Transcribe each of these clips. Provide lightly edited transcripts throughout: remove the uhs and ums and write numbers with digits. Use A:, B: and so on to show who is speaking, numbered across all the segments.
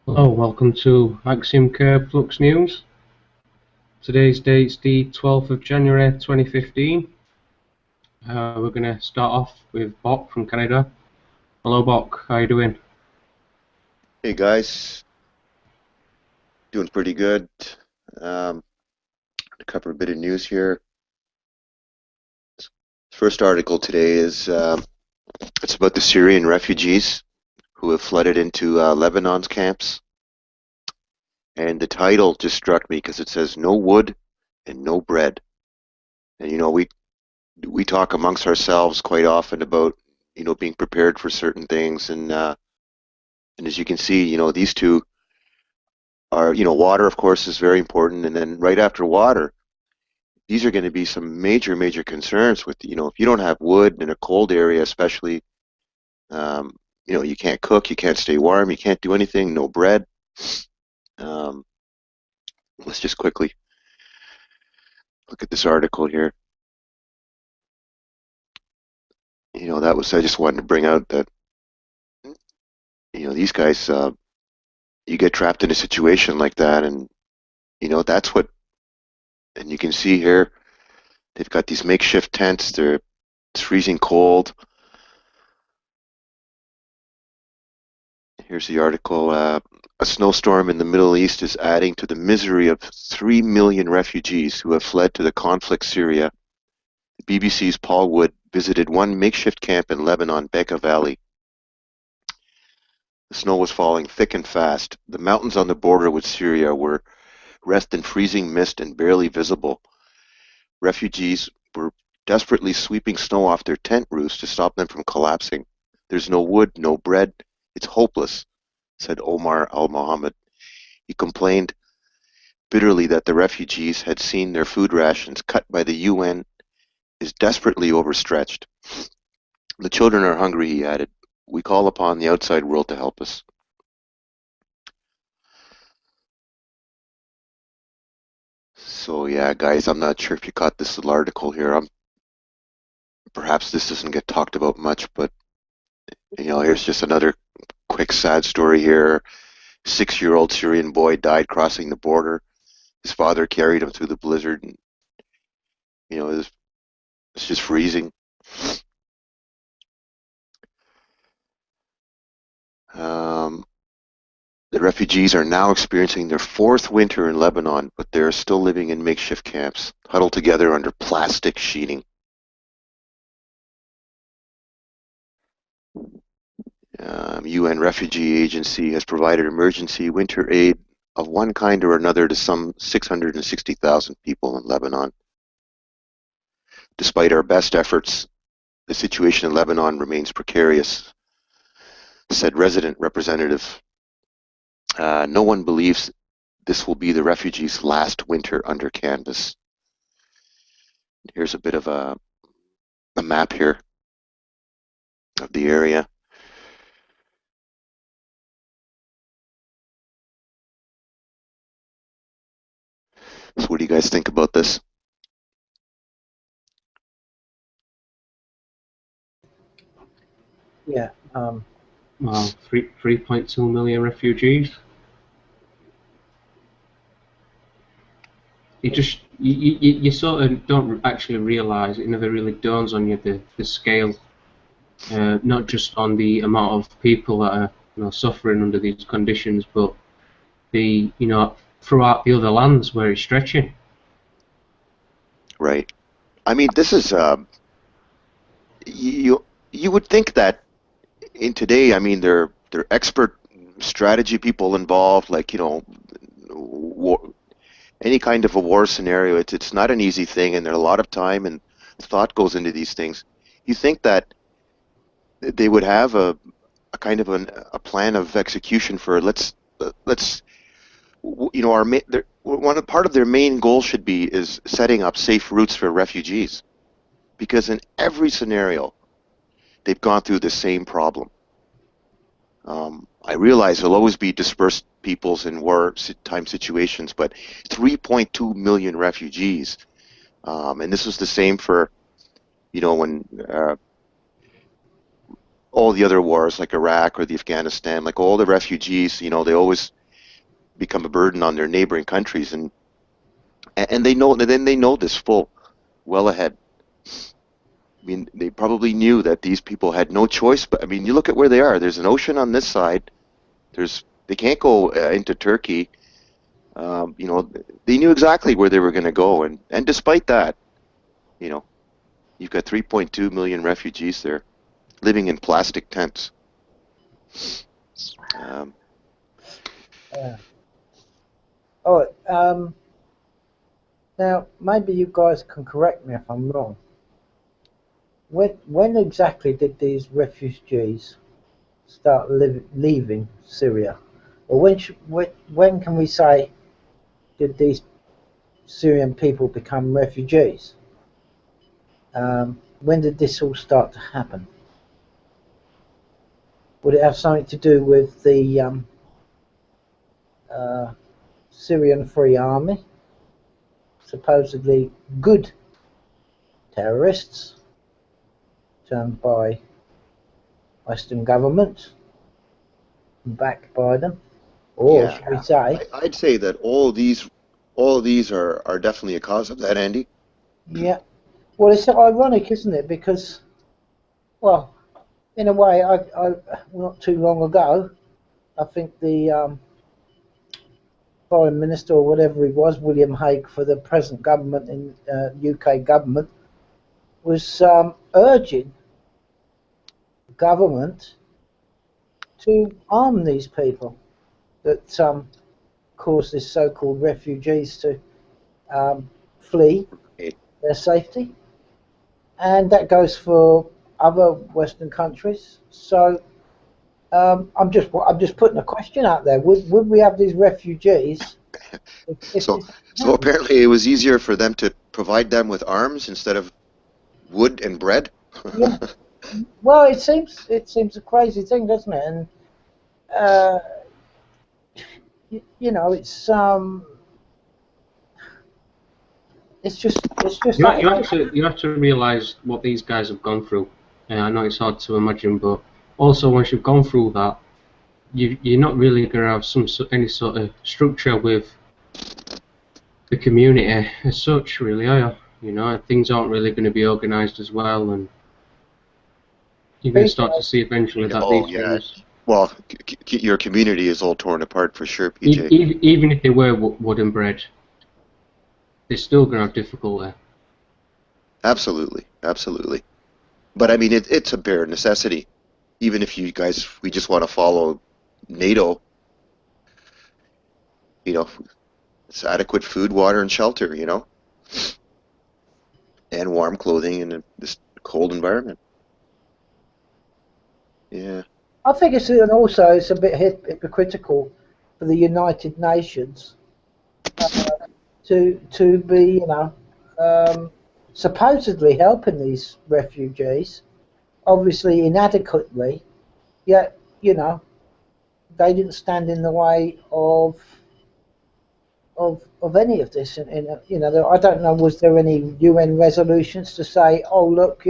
A: Hello, welcome to Axiom Curb Flux News. Today's date's the 12th of January 2015. We're going to start off with Bok from Canada. Hello Bok, how you doing?
B: Hey guys, doing pretty good. To cover a bit of news here. First article today is it's about the Syrian refugees who have flooded into Lebanon's camps, and the title just struck me because it says "No wood and no bread." And we talk amongst ourselves quite often about being prepared for certain things, and as you can see, these two are water, of course, is very important, and then right after water. These are going to be some major concerns with, if you don't have wood in a cold area, especially, um, you can't cook, you can't stay warm, you can't do anything, no bread. Um, let's just quickly look at this article here. I just wanted to bring out that, these guys, you get trapped in a situation like that, and, that's what, and you can see here, they've got these makeshift tents, it's freezing cold. Here's the article. A snowstorm in the Middle East is adding to the misery of 3 million refugees who have fled to the conflict Syria. The BBC's Paul Wood visited one makeshift camp in Lebanon, Bekaa Valley. The snow was falling thick and fast. The mountains on the border with Syria were wreathed in freezing mist and barely visible. Refugees were desperately sweeping snow off their tent roofs to stop them from collapsing. There's no wood, no bread. It's hopeless, said Omar al-Mohammed. He complained bitterly that the refugees had seen their food rations cut by the UN is desperately overstretched. The children are hungry, he added. We call upon the outside world to help us. So yeah, guys, I'm not sure if you caught this little article here. Perhaps this doesn't get talked about much, but here's just another quick sad story here. 6-year-old Syrian boy died crossing the border. His father carried him through the blizzard, and it's just freezing. Um, The refugees are now experiencing their fourth winter in Lebanon, but they are still living in makeshift camps, huddled together under plastic sheeting. UN Refugee Agency has provided emergency winter aid of one kind or another to some 660,000 people in Lebanon. Despite our best efforts, the situation in Lebanon remains precarious, said resident representative. No one believes this will be the refugees' last winter under canvas. Here's a bit of a map here of the area. So what do you guys think about this?
C: Yeah,
A: Wow, 3.2 million refugees. You sort of don't actually realise, it never really dawns on you the scale, not just on the amount of people that are suffering under these conditions, but the throughout the other lands where it's stretching.
B: Right. I mean, this is you would think that in today, I mean, they're expert strategy people involved, like war, any kind of a war scenario. It's not an easy thing, and there are a lot of time and thought goes into these things. You think that they would have a kind of a plan of execution for let's our one part of their main goal should be is setting up safe routes for refugees because in every scenario they've gone through the same problem. I realize there'll always be dispersed peoples in wartime situations, but 3.2 million refugees, and this was the same for when all the other wars like Iraq or the Afghanistan, like all the refugees, they always become a burden on their neighboring countries, and they know this well ahead. I mean, they probably knew that these people had no choice. But I mean, you look at where they are. There's an ocean on this side. They can't go into Turkey. You know, they knew exactly where they were going to go, and despite that, you know, you've got 3.2 million refugees there living in plastic tents. Um,
C: Yeah. Oh, now maybe you guys can correct me if I'm wrong. When exactly did these refugees start leaving Syria? Or when can we say did these Syrian people become refugees? When did this all start to happen? Would it have something to do with the uh, Syrian Free Army, supposedly good terrorists turned by Western governments and backed by them? Or
B: yeah,
C: should we say,
B: I'd say that all these are definitely a cause of that, Andy.
C: yeah. Well, it's ironic, isn't it? Because, well, in a way, not too long ago, I think the foreign minister or whatever he was, William Hague, for the present government in UK government, was urging the government to arm these people that caused this so-called refugees to flee
B: Hey,
C: their safety, and that goes for other Western countries. So I'm just putting a question out there. Would we have these refugees if
B: So,
C: this
B: so
C: happened?
B: apparently it was easier for them to provide them with arms instead of wood and bread.
C: Yeah. Well, it seems a crazy thing, doesn't it? And uh, you know, it's just
A: You have to realize what these guys have gone through. I know it's hard to imagine, but also once you've gone through that, you're not really going to have any sort of structure with the community as such, really, are you? You know, things aren't really going to be organised as well, and you're going to start to
C: people.
A: see eventually that
B: Oh
A: these
B: yeah.
A: things,
B: Well, your community is all torn apart for sure, PJ.
A: even if they were wooden bread, they're still going to have difficulty.
B: Absolutely, absolutely. But I mean, it's a bare necessity. Even if we just want to follow NATO, you know, it's adequate food, water, and shelter, and warm clothing in this cold environment. Yeah.
C: I think it's a bit hypocritical for the United Nations to be, um, supposedly helping these refugees, obviously inadequately, yet they didn't stand in the way of any of this. I don't know, was there any UN resolutions to say, oh look,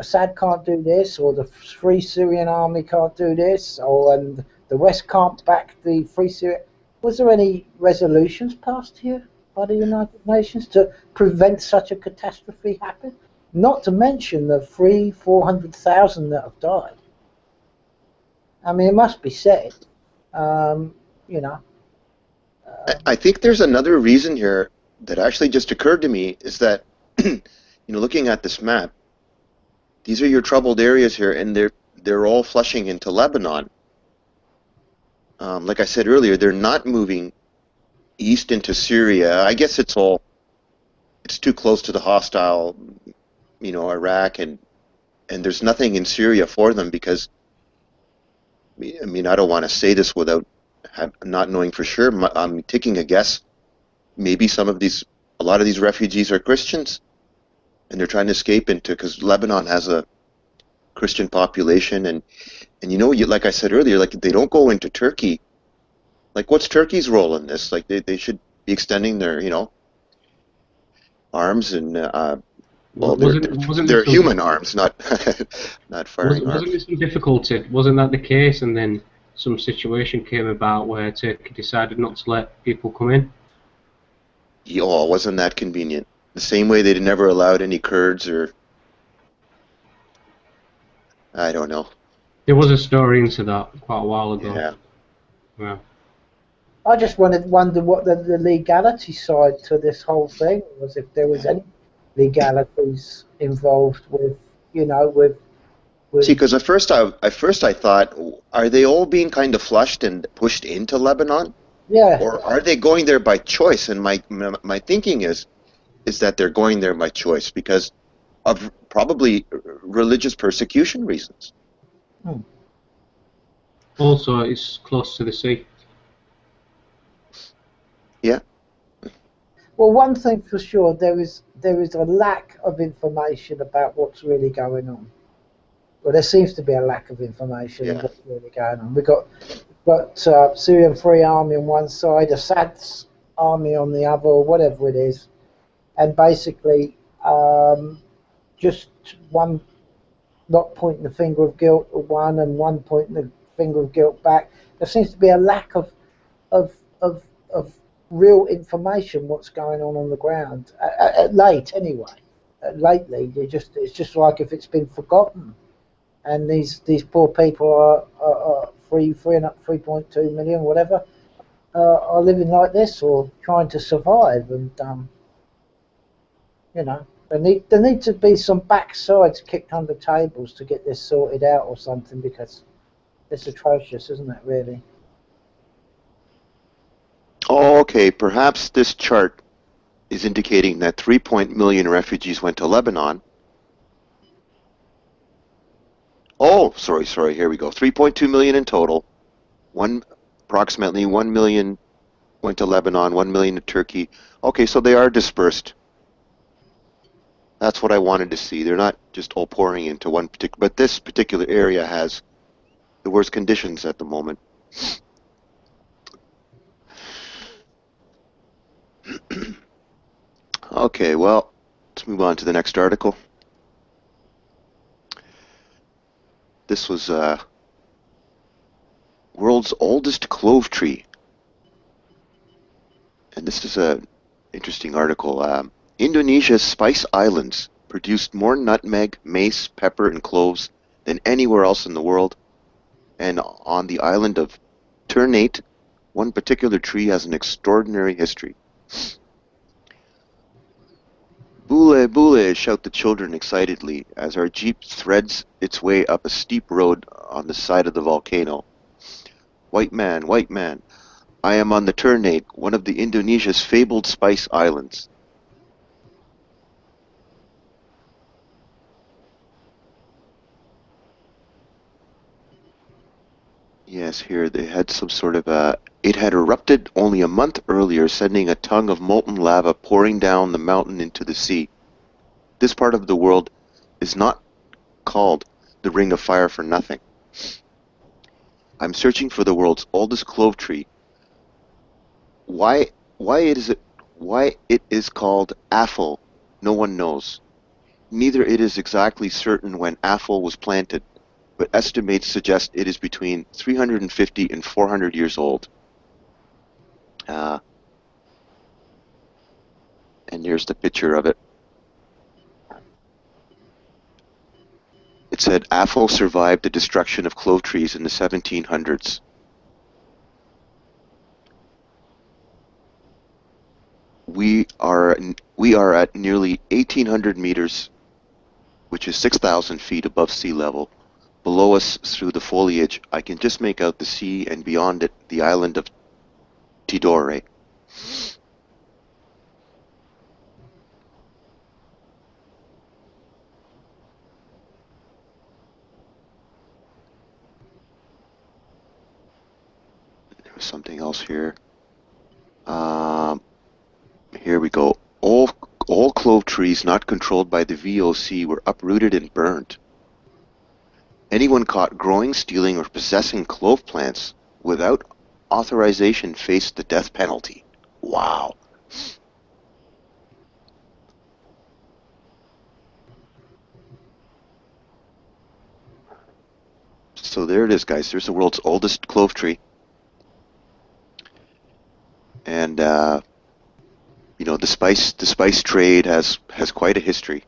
C: Assad can't do this, or the Free Syrian Army can't do this, or and the West can't back the Free Syrian. Was there any resolutions passed here by the United Nations to prevent such a catastrophe happening? Not to mention the 400,000 that have died. I mean, it must be said, um, you know.
B: I think there's another reason here that actually just occurred to me is that, looking at this map, these are your troubled areas here, and they're all flushing into Lebanon. Like I said earlier, they're not moving east into Syria. I guess it's too close to the hostile, Iraq, and there's nothing in Syria for them because, I mean, I don't want to say this without not knowing for sure. I'm taking a guess. Maybe a lot of these refugees are Christians, and they're trying to escape because Lebanon has a Christian population, and like I said earlier, like they don't go into Turkey. Like, what's Turkey's role in this? Like, they should be extending their, arms and Well,
A: Wasn't there
B: they're
A: some
B: human arms, not not firing
A: wasn't there
B: arms.
A: some difficulty? Wasn't that the case? And then some situation came about where Turkey decided not to let people come in.
B: Oh, wasn't that convenient? The same way they never allowed any Kurds or I don't know.
A: There was a story into that quite a while ago.
B: Yeah.
A: Yeah.
C: I just wondered what the legality side to this whole thing was, if there was
B: Yeah.
C: any legalities involved with,
B: See,
C: with
B: because at first I thought, are they all being kind of flushed and pushed into Lebanon,
C: yeah.
B: or are they going there by choice? And my thinking is that they're going there by choice because of probably religious persecution reasons.
C: Hmm.
A: Also, it's close to the sea.
B: Yeah.
C: Well, one thing for sure, there is a lack of information about what's really going on. Well, there seems to be a lack of information of
B: Yeah.
C: what's really going on. We've got Syrian Free Army on one side, Assad's army on the other, or whatever it is, and basically just one not pointing the finger of guilt at one and one pointing the finger of guilt back. There seems to be a lack of of of real information what's going on the ground at late anyway. Lately, it's just like if it's been forgotten, and these poor people are 3.2 million, whatever, are living like this or trying to survive, and there need to be some backsides kicked under tables to get this sorted out or something, because it's atrocious, isn't it, really?
B: Oh, okay. Perhaps this chart is indicating that 3 million refugees went to Lebanon. Oh, sorry. Here we go. 3.2 million in total. Approximately 1 million went to Lebanon, 1 million to Turkey. Okay, so they are dispersed. That's what I wanted to see. They're not just all pouring into one particular, but this particular area has the worst conditions at the moment. Okay, well, let's move on to the next article. This was world's oldest clove tree. And this is a interesting article. Indonesia's Spice Islands produced more nutmeg, mace, pepper, and cloves than anywhere else in the world. And on the island of Ternate, one particular tree has an extraordinary history. Bule, bule, shout the children excitedly as our jeep threads its way up a steep road on the side of the volcano. White man, I am on the Ternate, one of the Indonesia's fabled Spice Islands. Yes, here they had some sort of it had erupted only a month earlier, sending a tongue of molten lava pouring down the mountain into the sea. This part of the world is not called the Ring of Fire for nothing. I'm searching for the world's oldest clove tree. Why why it is called Apple, no one knows. Neither it is exactly certain when Apple was planted, but estimates suggest it is between 350 and 400 years old. Uh, and here's the picture of it. It said Apple survived the destruction of clove trees in the 1700s. We are at nearly 1,800 meters, which is 6,000 feet above sea level. Below us, through the foliage, I can just make out the sea, and beyond it, the island of Tidore. There was something else here. Um, Here we go. All clove trees not controlled by the VOC were uprooted and burned. Anyone caught growing, stealing, or possessing clove plants without authorization faced the death penalty. Wow. so there it is, guys. There's the world's oldest clove tree. And, you know, the spice trade has quite a history.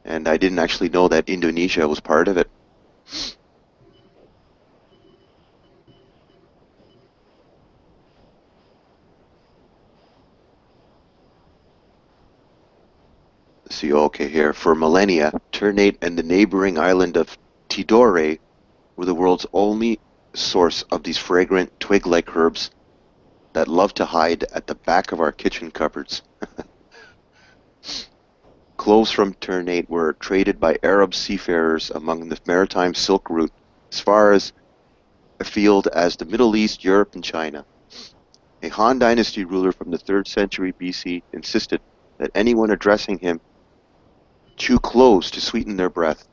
B: And I didn't actually know that Indonesia was part of it. Let's see, okay, here. For millennia, Ternate and the neighboring island of Tidore were the world's only source of these fragrant twig-like herbs that love to hide at the back of our kitchen cupboards. Cloves from Ternate were traded by Arab seafarers among the maritime Silk Route as far as afield as the Middle East, Europe, and China. A Han Dynasty ruler from the 3rd century BC insisted that anyone addressing him chew cloves to sweeten their breath.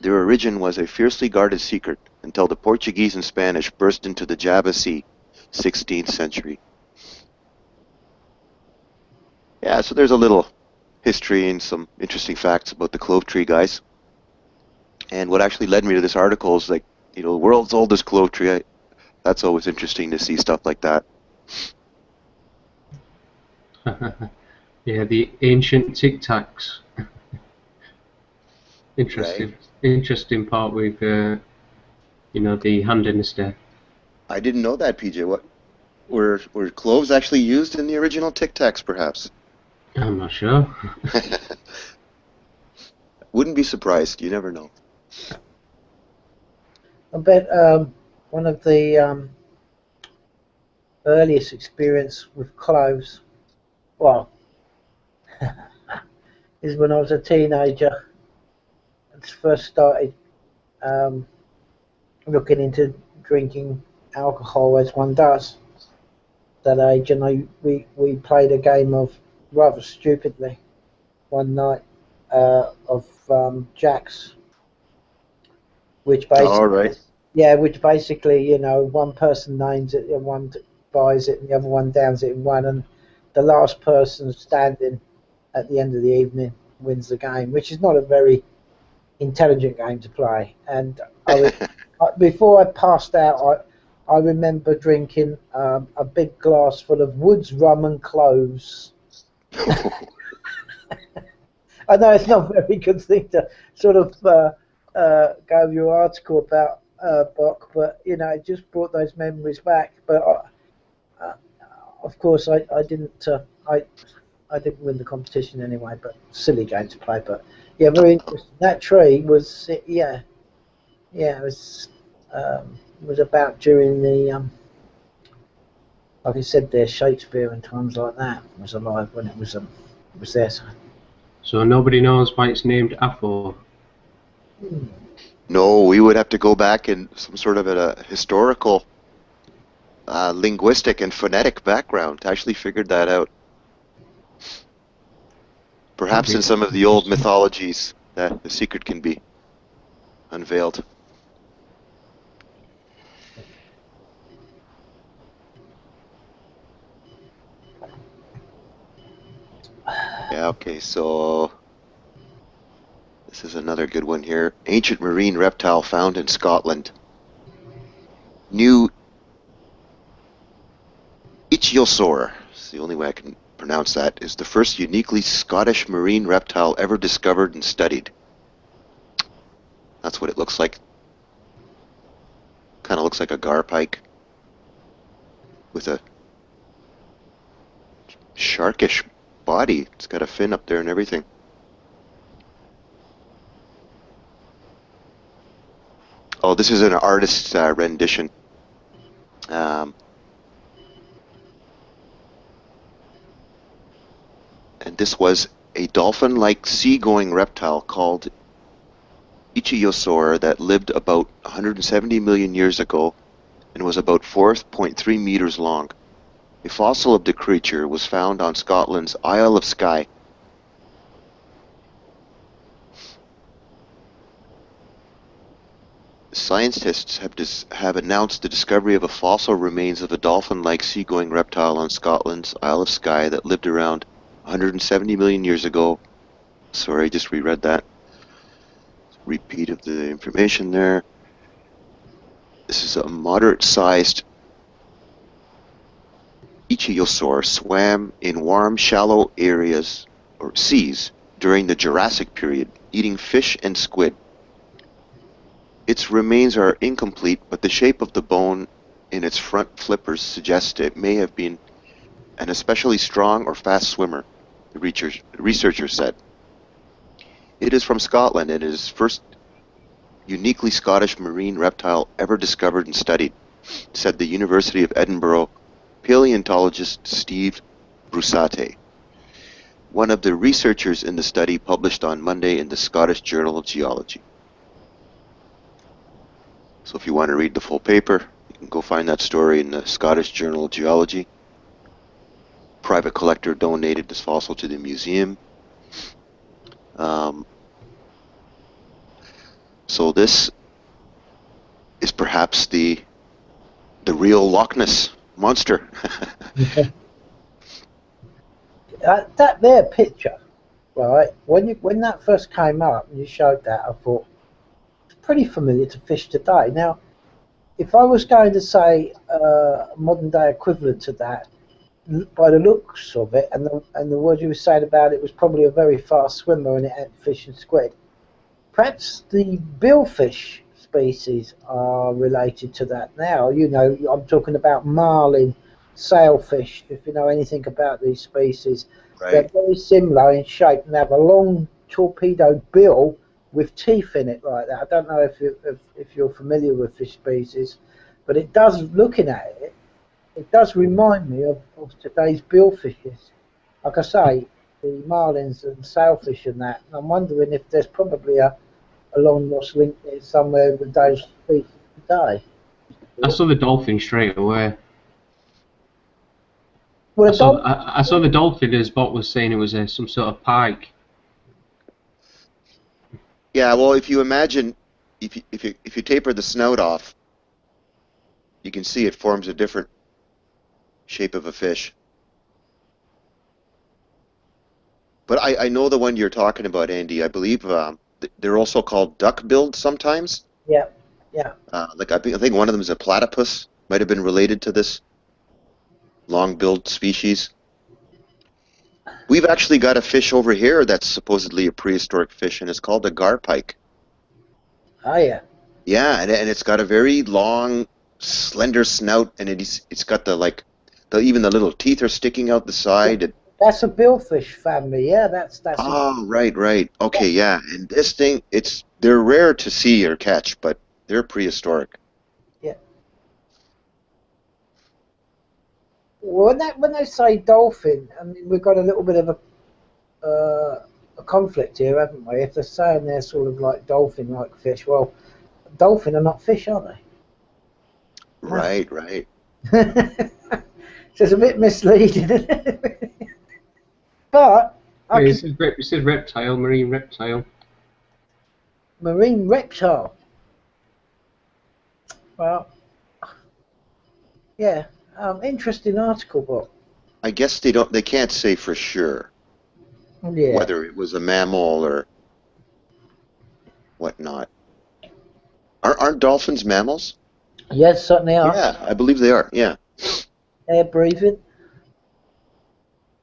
B: Their origin was a fiercely guarded secret until the Portuguese and Spanish burst into the Java Sea, 16th century. Yeah, so there's a little history and some interesting facts about the clove tree, guys. And what actually led me to this article is, like, you know, the world's oldest clove tree. That's always interesting to see stuff like that.
A: Yeah, the ancient Tic Tacs. Interesting.
B: Right.
A: Interesting part with, you know, the Han Dynasty.
B: I didn't know that, PJ. What were cloves actually used in the original Tic Tacs, perhaps?
A: I'm not sure.
B: Wouldn't be surprised. You never know.
C: I bet one of the earliest experience with cloves, well, is when I was a teenager and first started looking into drinking alcohol, as one does that age, and we played a game of, rather stupidly, one night of jacks, which
B: All
C: basically,
B: right.
C: yeah, which basically, you know, one person names it and one buys it and the other one downs it in one, and the last person standing at the end of the evening wins the game, which is not a very intelligent game to play. And before I passed out, I remember drinking a big glass full of Woods rum and cloves. I know it's not a very good thing to sort of go over your article about Bach, but you know, it just brought those memories back. But of course, I didn't I didn't win the competition anyway. But silly game to play. But yeah, very interesting. That tree was it was about during the like I said there, Shakespeare and times like that was alive when it was there.
A: So nobody knows why it's named Afo.
B: No, we would have to go back in some sort of a historical, linguistic and phonetic background to actually figure that out. Perhaps in some of the old mythologies that the secret can be unveiled. Yeah, okay, so this is another good one here. Ancient marine reptile found in Scotland. New Ichthyosaur, it's the only way I can pronounce that, is the first uniquely Scottish marine reptile ever discovered and studied. That's what it looks like. Kind of looks like a garpike with a sharkish body. It's got a fin up there and everything. Oh, this is an artist's rendition. And this was a dolphin-like sea-going reptile called Ichthyosaur that lived about 170 million years ago and was about 4.3 meters long. A fossil of the creature was found on Scotland's Isle of Skye. Scientists have announced the discovery of a fossil remains of a dolphin-like sea-going reptile on Scotland's Isle of Skye that lived around 170 million years ago. Sorry, I just reread that. Repeat of the information there. This is a moderate-sized ichthyosaur swam in warm, shallow areas or seas during the Jurassic period, eating fish and squid. Its remains are incomplete, but the shape of the bone in its front flippers suggests it may have been an especially strong or fast swimmer, the researcher said. It is from Scotland and is the first uniquely Scottish marine reptile ever discovered and studied, said the University of Edinburgh paleontologist Steve Brusate, one of the researchers in the study published on Monday in the Scottish Journal of Geology. So if you want to read the full paper, you can go find that story in the Scottish Journal of Geology. Private collector donated this fossil to the museum. So this is perhaps the real Loch Ness monster.
C: That there picture, right? When that first came up and you showed that, I thought it's pretty familiar to fish today. Now, if I was going to say modern day equivalent to that, by the looks of it and the words you were saying about it, was probably a very fast swimmer and it had fish and squid. Perhaps the billfish species are related to that now. You know, I'm talking about marlin, sailfish, if you know anything about these species.
B: Right.
C: They're very similar in shape and have a long torpedo bill with teeth in it like that. I don't know if you're familiar with fish species, but it does, looking at it, it does remind me of today's billfishes. Like I say, the marlins and sailfish and that. And I'm wondering if there's probably a long lost link there somewhere with those species today.
A: I saw the dolphin straight away.
C: Well,
A: I saw the dolphin as Bot was saying it was some sort of pike.
B: Yeah, well, if you imagine, if you taper the snout off, you can see it forms a different shape of a fish. But I know the one you're talking about, Andy. I believe they're also called duck-billed sometimes.
C: Yeah, yeah.
B: Like I think one of them is a platypus. Might have been related to this long-billed species. We've actually got a fish over here that's supposedly a prehistoric fish, and it's called a garpike.
C: Oh, yeah.
B: Yeah, and it's got a very long, slender snout, and it's got even the little teeth are sticking out the side.
C: That's a billfish family. Yeah, that's.
B: Oh, right. Okay, yeah. And this thing, they're rare to see or catch, but they're prehistoric.
C: Yeah. Well, when they say dolphin, I mean, we've got a little bit of a conflict here, haven't we? If they're saying they're sort of like dolphin-like fish, well, dolphin are not fish, are they?
B: Right.
C: So it's a bit misleading. But
A: It says reptile, marine reptile.
C: Marine reptile. Well, yeah, interesting article, but
B: I guess they can't say for sure whether it was a mammal or whatnot. Aren't dolphins mammals?
C: Yes, certainly are.
B: Yeah, I believe they are. Yeah.
C: Air breathing.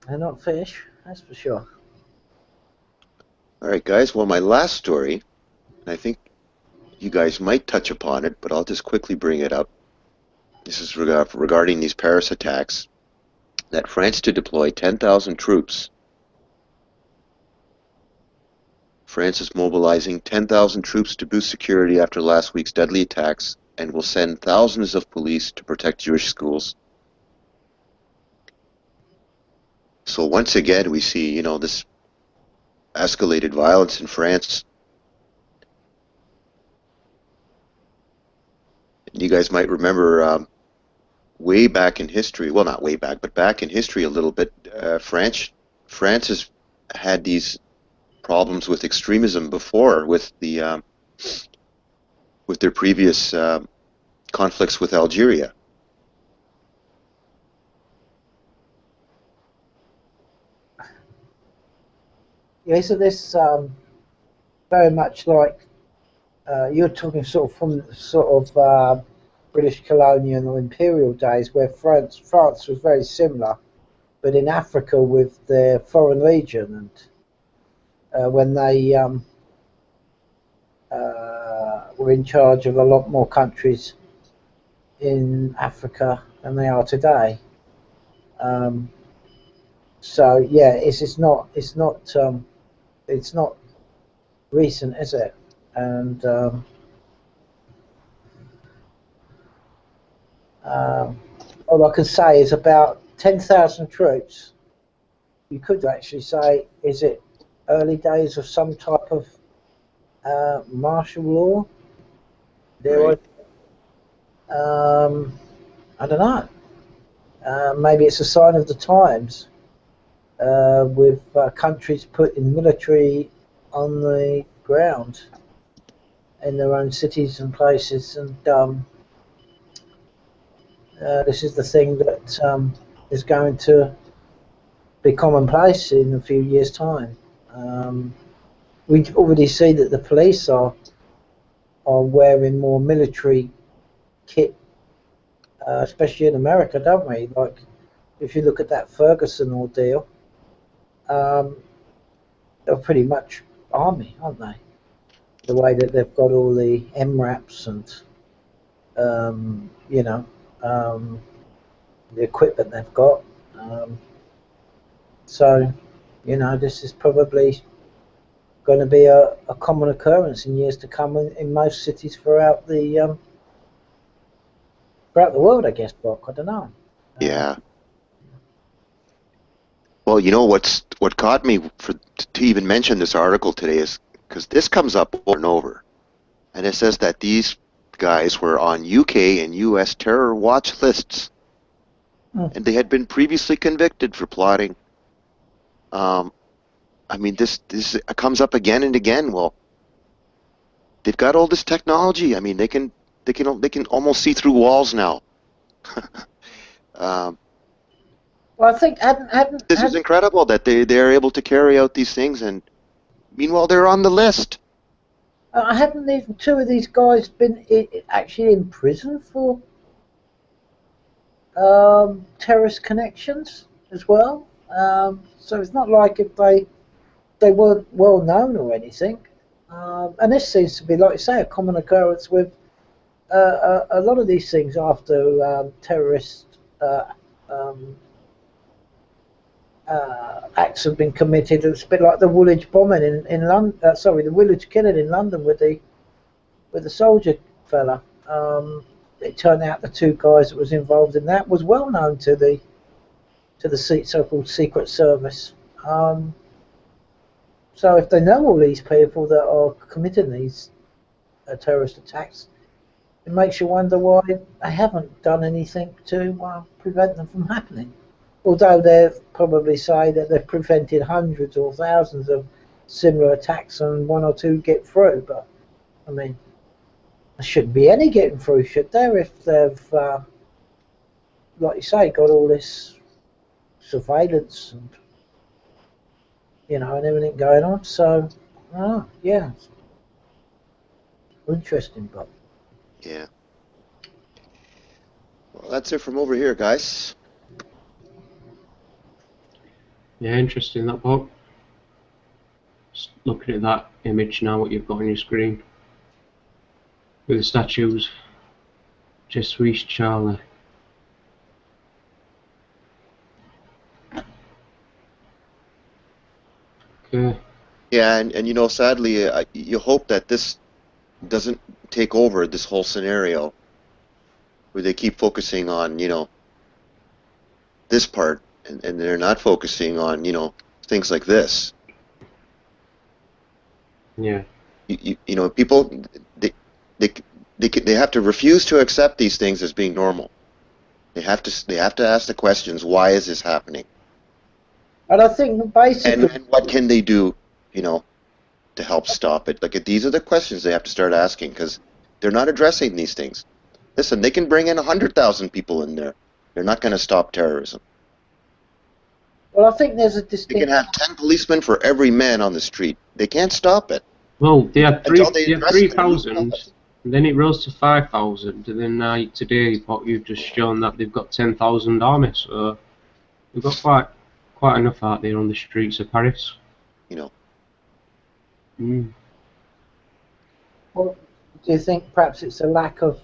C: They're not fish, that's for sure.
B: All right, guys. Well, my last story, and I think you guys might touch upon it, but I'll just quickly bring it up. This is regarding these Paris attacks. That France to deploy 10,000 troops. France is mobilizing 10,000 troops to boost security after last week's deadly attacks and will send thousands of police to protect Jewish schools. So once again, we see, this escalated violence in France. You guys might remember way back in history, well, not way back, but back in history a little bit, France has had these problems with extremism before, with their previous conflicts with Algeria.
C: Yeah, isn't this very much like you're talking sort of from sort of British colonial or imperial days, where France was very similar, but in Africa with their Foreign Legion, and when they were in charge of a lot more countries in Africa than they are today. So yeah, it's not recent, is it? And all I can say is about 10,000 troops. You could actually say, is it early days of some type of martial law?
B: Right.
C: I don't know. Maybe it's a sign of the times, with countries putting military on the ground in their own cities and places, and this is the thing that is going to be commonplace in a few years' time. We already see that the police are wearing more military kit, especially in America, don't we? Like, if you look at that Ferguson ordeal, they're pretty much army, aren't they? The way that they've got all the MRAPs and you know, the equipment they've got. So, you know, this is probably going to be a common occurrence in years to come in most cities throughout the world, I guess, Brock. I don't know.
B: Yeah. Well, you know what caught me to even mention this article today is because this comes up over and over, and it says that these guys were on UK and US terror watch lists, and they had been previously convicted for plotting. I mean, this comes up again and again. Well, they've got all this technology. I mean, they can almost see through walls now.
C: Well, I think
B: This is incredible that they're able to carry out these things, and meanwhile they're on the list.
C: hadn't even two of these guys been actually in prison for terrorist connections as well? So it's not like if they weren't well known or anything. And this seems to be, like you say, a common occurrence with a lot of these things after terrorist acts have been committed. It's a bit like the Woolwich bombing in London. The Woolwich killing in London with the soldier fella. It turned out the two guys that was involved in that was well known to the so-called Secret Service. So if they know all these people that are committing these terrorist attacks, it makes you wonder why they haven't done anything to prevent them from happening. Although they'll probably say that they've prevented hundreds or thousands of similar attacks and one or two get through. But, I mean, there shouldn't be any getting through, should there, if they've, like you say, got all this surveillance and, you know, and everything going on. So, yeah. Interesting, but.
B: Yeah. Well, that's it from over here, guys.
A: Yeah, interesting, that Bob. Just looking at that image now, what you've got on your screen with the statues. Je suis Charlie. Okay.
B: Yeah, and you know, sadly, you hope that this doesn't take over this whole scenario where they keep focusing on, you know, this part, and they're not focusing on, you know, things like this.
A: Yeah.
B: You know, people, they have to refuse to accept these things as being normal. They have to ask the questions, why is this happening?
C: And I think basically...
B: And what can they do, you know, to help stop it? Like, these are the questions they have to start asking, because they're not addressing these things. Listen, they can bring in 100,000 people in there. They're not going to stop terrorism.
C: Well, I think there's a distinct...
B: They can have 10 policemen for every man on the street. They can't stop it.
A: Well, they had 3,000. And then it rose to 5,000, and then now today, what you've just shown that they've got 10,000 army. So they've got quite enough out there on the streets of Paris.
B: You know.
A: Mm.
C: Well, do you think perhaps it's a lack of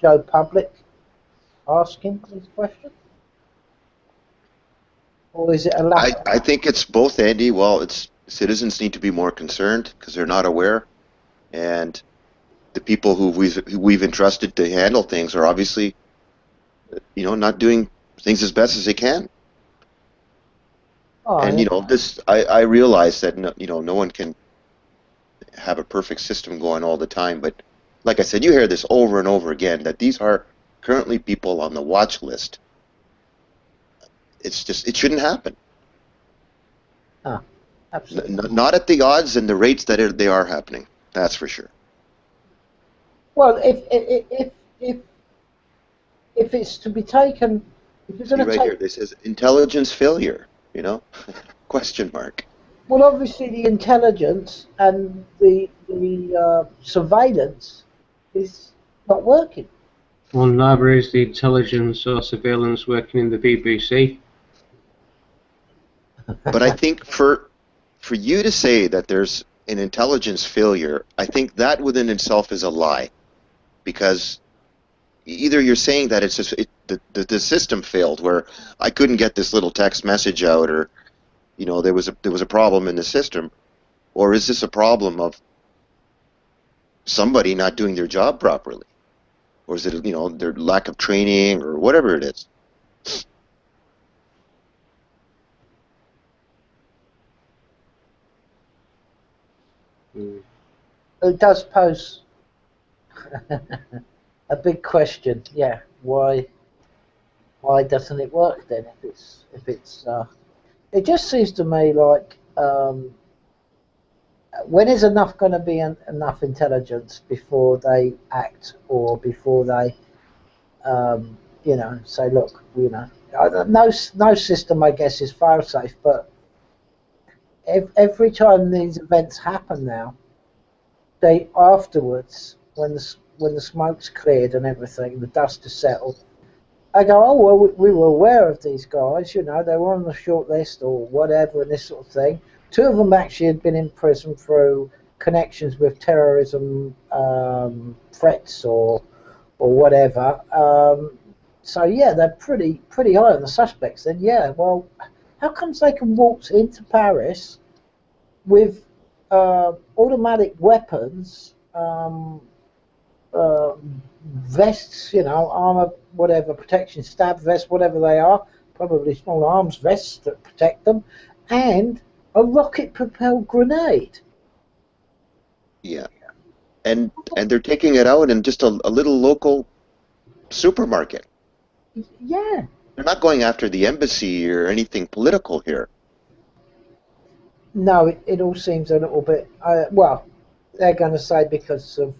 C: Joe Public asking these questions? Or is it a lack
B: I think it's both, Andy. Well, it's citizens need to be more concerned because they're not aware, and the people who we've entrusted to handle things are obviously, you know, not doing things as best as they can.
C: Oh,
B: And
C: yeah.
B: you know, this I realize that no one can have a perfect system going all the time, but like I said, you hear this over and over again that these are currently people on the watch list. It's just, it shouldn't happen.
C: Absolutely.
B: Not at the odds and the rates that they are happening. That's for sure.
C: Well, if it's to be taken, if you're
B: See
C: going to
B: right
C: take,
B: here, this says intelligence failure. You know, question mark.
C: well, obviously the intelligence and the surveillance is not working.
A: Well, neither is the intelligence or surveillance working in the BBC.
B: But I think for you to say that there's an intelligence failure, I think that within itself is a lie, because either you're saying that it's just the system failed, where I couldn't get this little text message out, or you know there was a problem in the system, or is this a problem of somebody not doing their job properly, or is it their lack of training or whatever it is?
A: Mm.
C: It does pose a big question. Yeah, why doesn't it work then? If it's it just seems to me like when is enough going to be enough intelligence before they act, or before they say, look, no system I guess is fail safe, but every time these events happen now, they afterwards, when the smoke's cleared and everything, the dust has settled, I go, oh well, we were aware of these guys, they were on the short list or whatever, and this sort of thing. Two of them actually had been in prison through connections with terrorism threats or whatever. So yeah, they're pretty high on the suspects. Then yeah, well, how comes they can waltz into Paris with automatic weapons, vests, armor, whatever, protection, stab vests, whatever they are, probably small arms vests that protect them, and a rocket-propelled grenade?
B: Yeah, and they're taking it out in just a little local supermarket.
C: Yeah.
B: They're not going after the embassy or anything political here.
C: No, it all seems a little bit. Well, they're going to say because of.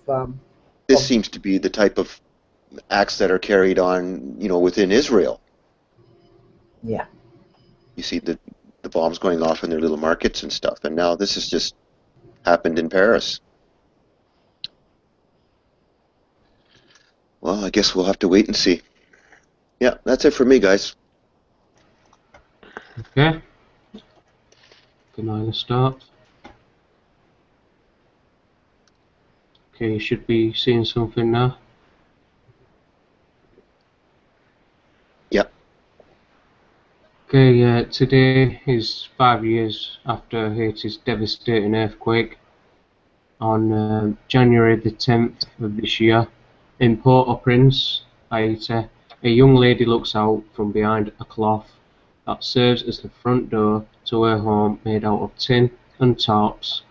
B: This seems to be the type of acts that are carried on, within Israel.
C: Yeah.
B: You see the bombs going off in their little markets and stuff, and now this has just happened in Paris. Well, I guess we'll have to wait and see. Yeah, that's it for me, guys.
A: Okay. Can I start? Okay, you should be seeing something now.
B: Yeah.
A: Okay, today is 5 years after Haiti's devastating earthquake. On January the 10th of this year, in Port-au-Prince, Haiti, a young lady looks out from behind a cloth that serves as the front door to her home made out of tin and tarps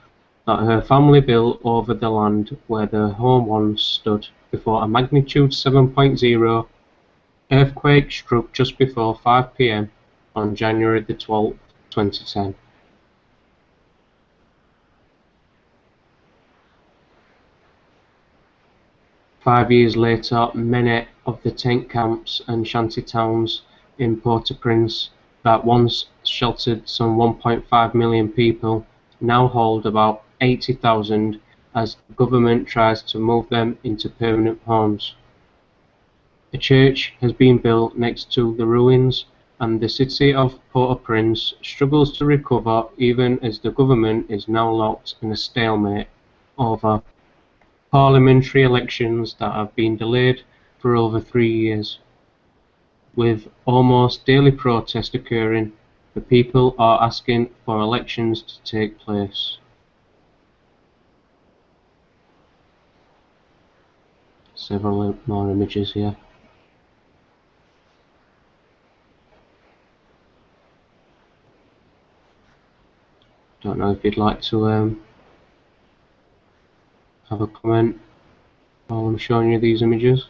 A: that her family built over the land where their home once stood before a magnitude 7.0 earthquake struck just before 5 p.m. on January the 12th, 2010. Five years later, many of the tent camps and shanty towns in Port-au-Prince that once sheltered some 1.5 million people now hold about 80,000 as the government tries to move them into permanent homes. A church has been built next to the ruins, and the city of Port-au-Prince struggles to recover even as the government is now locked in a stalemate over parliamentary elections that have been delayed for over 3 years. With almost daily protests occurring, the people are asking for elections to take place. Several more images here. Don't know if you'd like to have a comment while I'm showing you these images.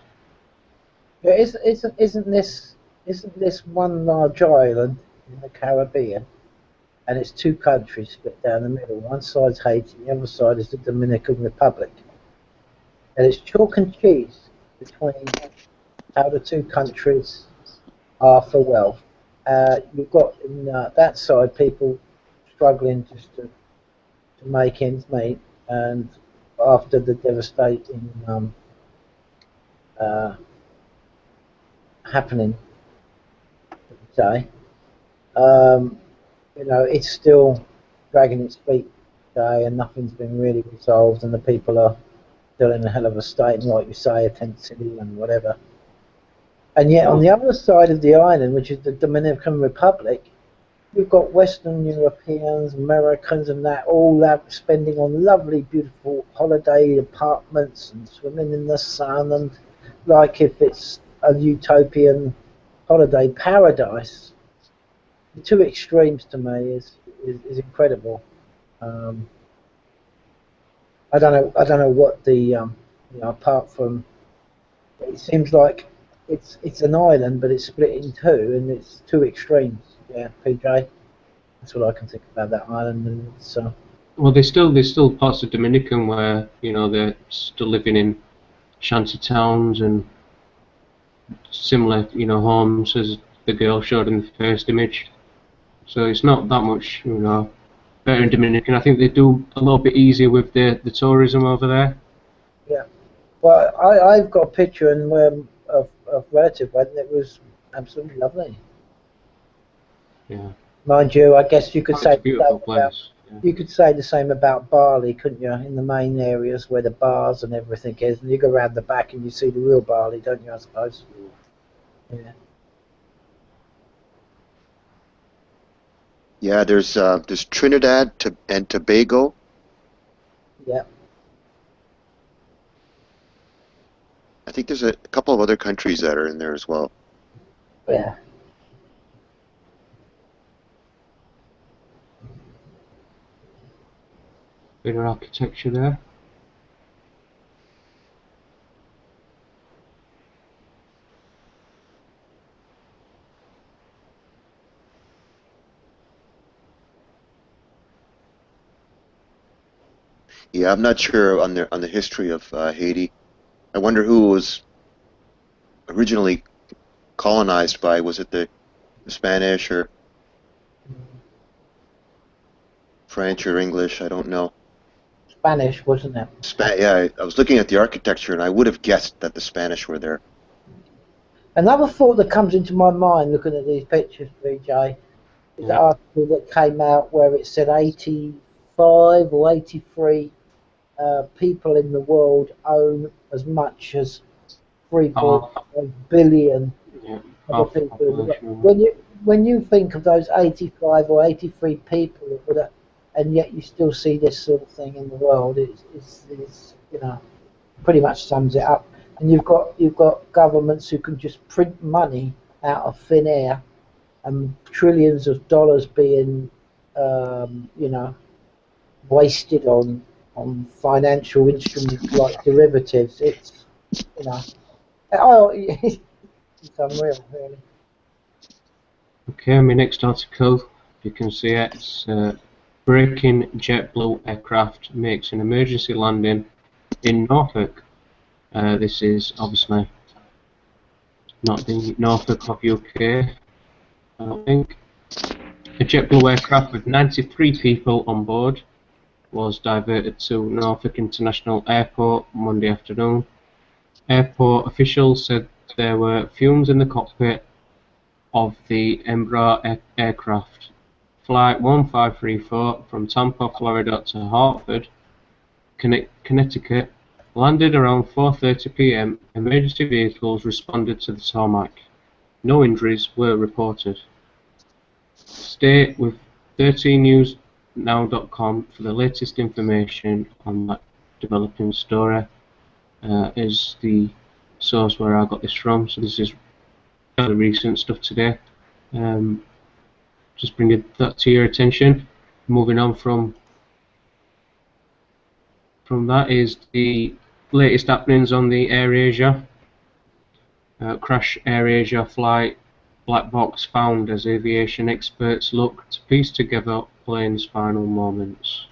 C: Yeah, isn't this one large island in the Caribbean, and it's two countries split down the middle? One side's Haiti, the other side is the Dominican Republic, and it's chalk and cheese between how the two countries are for wealth. You've got in that side people struggling just to make ends meet, and after the devastating uh, happening today, you know, it's still dragging its feet today, and nothing's been really resolved, and the people are still in a hell of a state, and like you say, a tent city and whatever. And yet, on the other side of the island, which is the Dominican Republic, you've got Western Europeans, Americans, and that all spending on lovely, beautiful holiday apartments and swimming in the sun, and like if it's a utopian holiday paradise. The two extremes to me is incredible. I don't know what the you know, apart from it seems like it's an island, but it's split in two, and it's two extremes. Yeah, PJ. That's what I can think about that island, and it's.
A: Well, there's still parts of Dominican where, you know, they're still living in shanty towns and similar, you know, homes as the girl showed in the first image. So it's not that much, you know, better in Dominican. I think they do a little bit easier with the tourism over there.
C: Yeah. Well, I've got a picture and of relative wedding. It was absolutely lovely.
A: Yeah.
C: Mind you, I guess you could
A: It's
C: say
A: a beautiful place. Yeah.
C: you could say the same about Bali, couldn't you? In the main areas where the bars and everything is, and you go around the back and you see the real Bali, don't you? I suppose. Yeah.
B: Yeah, there's Trinidad and Tobago.
C: Yeah.
B: I think there's a couple of other countries that are in there as well.
C: Yeah.
A: Bit of architecture there.
B: Yeah, I'm not sure on the history of Haiti. I wonder who was originally colonized by. Was it the Spanish or French or English? I don't know.
C: Spanish, wasn't it?
B: Yeah, I was looking at the architecture and I would have guessed that the Spanish were there.
C: Another thought that comes into my mind looking at these pictures, BJ, is an article that came out where it said 85 or 83 people in the world own as much as 3.5 billion other people in the world. When you think of those 85 or 83 people, and yet you still see this sort of thing in the world, it's you know, pretty much sums it up. And you've got governments who can just print money out of thin air, and trillions of dollars being you know, wasted on financial instruments like derivatives. It's, you know, it's unreal, really.
A: Okay, my next article, you can see it's breaking JetBlue aircraft makes an emergency landing in Norfolk. This is obviously not the Norfolk of UK, I don't think. A JetBlue aircraft with 93 people on board was diverted to Norfolk International Airport Monday afternoon. Airport officials said there were fumes in the cockpit of the Embraer aircraft. Flight 1534 from Tampa, Florida to Hartford, Connecticut, landed around 4:30 p.m. Emergency vehicles responded to the tarmac. No injuries were reported. Stay with 13newsnow.com for the latest information on that developing story. Is the source where I got this from, so this is fairly recent stuff today. Just bringing that to your attention. Moving on from that is the latest happenings on the AirAsia crash. AirAsia flight black box found as aviation experts look to piece together plane's final moments.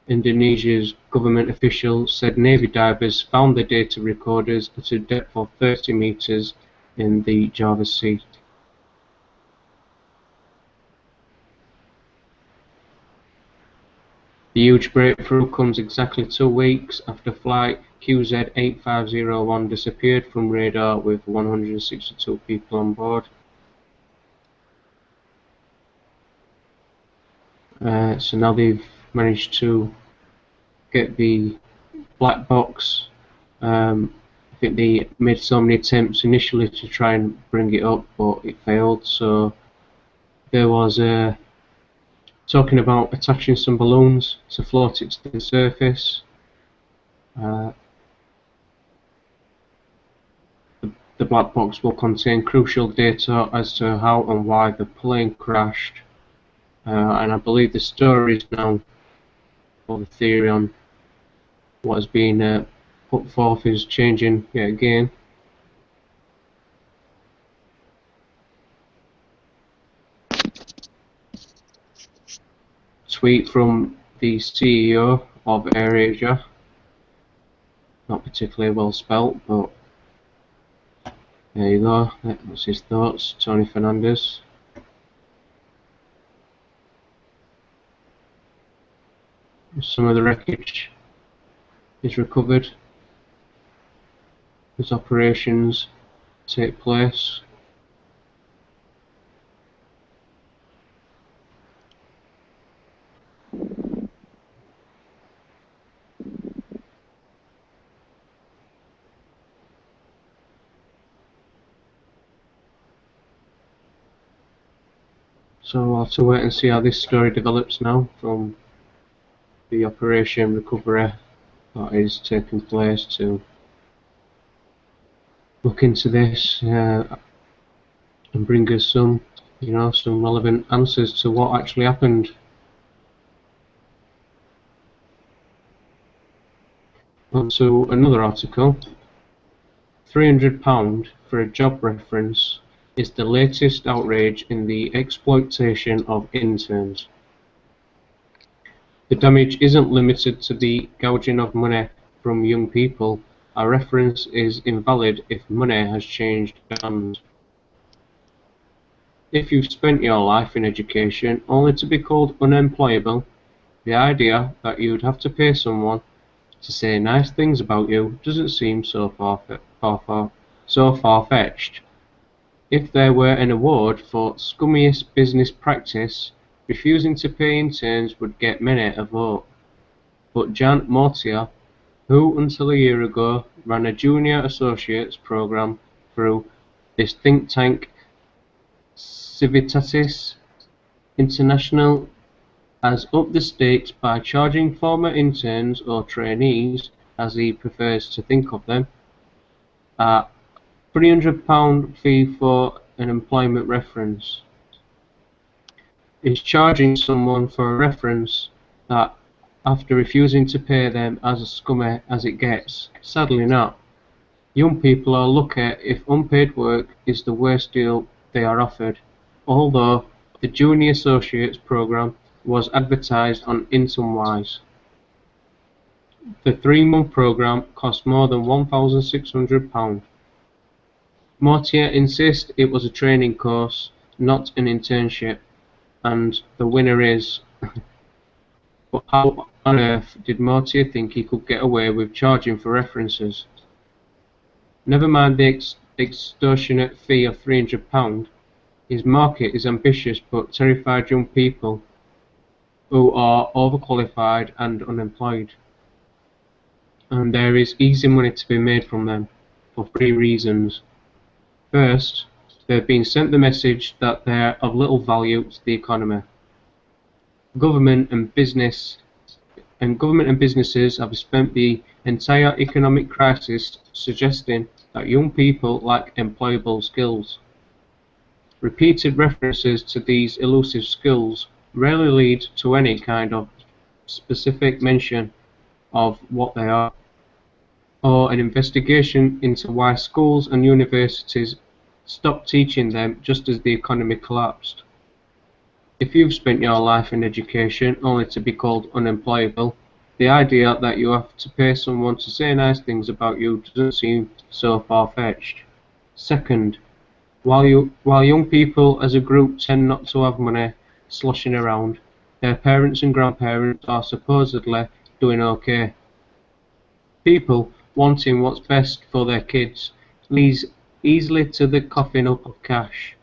A: Indonesia's government officials said Navy divers found the data recorders at a depth of 30 meters in the Java Sea. The huge breakthrough comes exactly 2 weeks after flight QZ8501 disappeared from radar with 162 people on board. So now they've managed to get the black box. I think they made so many attempts initially to try and bring it up, but it failed. So there was talking about attaching some balloons to float it to the surface. The black box will contain crucial data as to how and why the plane crashed, and I believe the story is now, or the theory on what has been put forth is changing yet again. Tweet from the CEO of AirAsia, not particularly well spelt, but there you go, that's his thoughts. Tony Fernandez. Some of the wreckage is recovered as operations take place. So we'll have to wait and see how this story develops now from the operation recovery that is taking place to look into this and bring us some, some relevant answers to what actually happened. On to another article. £300 for a job reference is the latest outrage in the exploitation of interns. The damage isn't limited to the gouging of money from young people. A reference is invalid if money has changed hands. If you've spent your life in education only to be called unemployable, the idea that you'd have to pay someone to say nice things about you doesn't seem so far-fetched. If there were an award for scummiest business practice, refusing to pay interns would get many a vote. But Jan Mortier, who until a year ago ran a junior associates program through this think tank Civitatis International, has upped the stakes by charging former interns or trainees, as he prefers to think of them, a £300 fee for an employment reference. Is charging someone for a reference that, after refusing to pay them, as scummy as it gets? Sadly not. Young people are lucky if unpaid work is the worst deal they are offered, although the Junior Associates program was advertised on InsomeWise. The 3-month program cost more than £1,600. Mortier insists it was a training course, not an internship, and the winner is But how on earth did Mortier think he could get away with charging for references? Never mind the extortionate fee of £300, his market is ambitious but terrified young people who are overqualified and unemployed. And there is easy money to be made from them, for three reasons. First, they've been sent the message that they're of little value to the economy. Government and businesses have spent the entire economic crisis suggesting that young people lack employable skills. Repeated references to these elusive skills rarely lead to any kind of specific mention of what they are, or an investigation into why schools and universities stopped teaching them just as the economy collapsed. If you've spent your life in education only to be called unemployable, the idea that you have to pay someone to say nice things about you doesn't seem so far-fetched. Second, while young people as a group tend not to have money sloshing around, their parents and grandparents are supposedly doing okay. People wanting what's best for their kids leads easily to the coughing up of cash.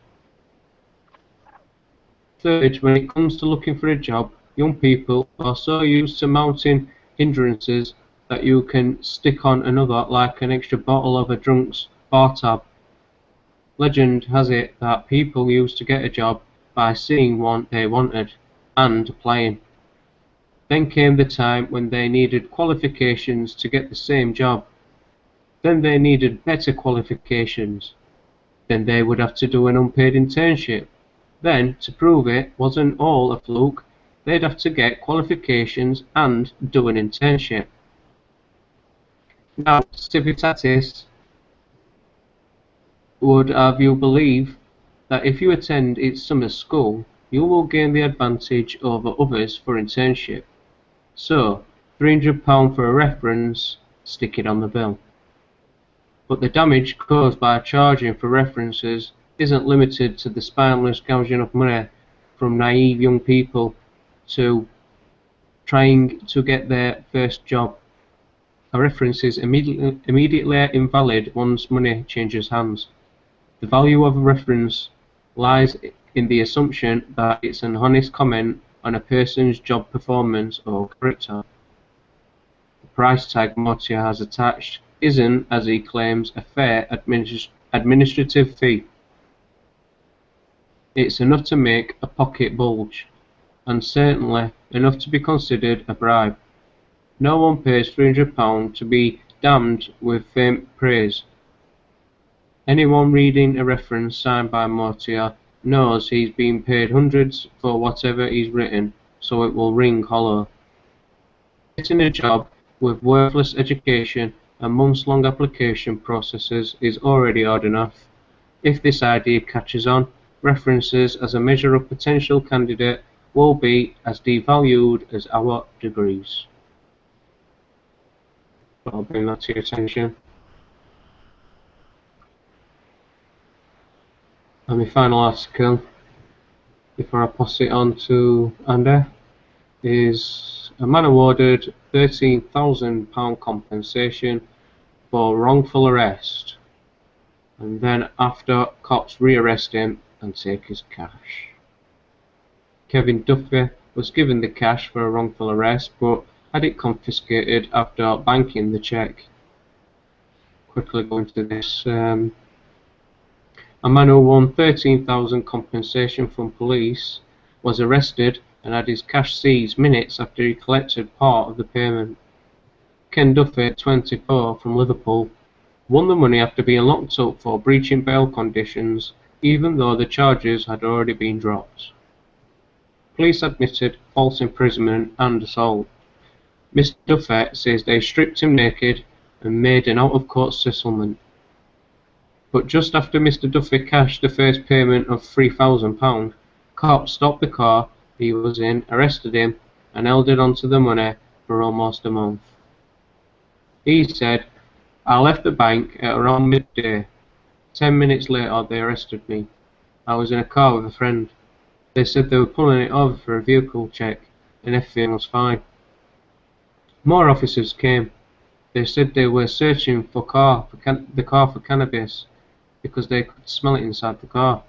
A: Third, when it comes to looking for a job, young people are so used to mounting hindrances that you can stick on another like an extra bottle of a drunk's bar tab. Legend has it that people used to get a job by seeing one they wanted and applying. Then came the time when they needed qualifications to get the same job. Then they needed better qualifications. Then they would have to do an unpaid internship. Then, to prove it wasn't all a fluke, they'd have to get qualifications and do an internship. Now, Civitatis would have you believe that if you attend its summer school, you will gain the advantage over others for internship. So, £300 for a reference, stick it on the bill. But the damage caused by charging for references isn't limited to the spineless gouging of money from naive young people to trying to get their first job. A reference is immediately invalid once money changes hands. The value of a reference lies in the assumption that it's an honest comment on a person's job performance or character. The price tag Mortier has attached isn't, as he claims, a fair administrative fee. It's enough to make a pocket bulge, and certainly enough to be considered a bribe. No one pays £300 to be damned with faint praise. Anyone reading a reference signed by Mortier knows he's been paid hundreds for whatever he's written, so it will ring hollow. Getting a job with worthless education and months-long application processes is already hard enough. If this idea catches on, references as a measure of potential candidate will be as devalued as our degrees. I'll bring that to your attention. And my final article, before I pass it on to Andy, is a man awarded £13,000 compensation for wrongful arrest, and then after cops rearrest him and take his cash. Kevin Duffy was given the cash for a wrongful arrest but had it confiscated after banking the cheque. Quickly going to this. A man who won £13,000 compensation from police was arrested and had his cash seized minutes after he collected part of the payment. Ken Duffy, 24, from Liverpool, won the money after being locked up for breaching bail conditions, even though the charges had already been dropped. Police admitted false imprisonment and assault. Mr. Duffy says they stripped him naked and made an out-of-court settlement. But just after Mr. Duffy cashed the first payment of £3,000, cops stopped the car he was in, arrested him, and held it onto the money for almost a month. He said, "I left the bank at around midday. 10 minutes later they arrested me. I was in a car with a friend. They said they were pulling it over for a vehicle check. and everything was fine. More officers came. They said they were searching for the car for cannabis because they could smell it inside the car.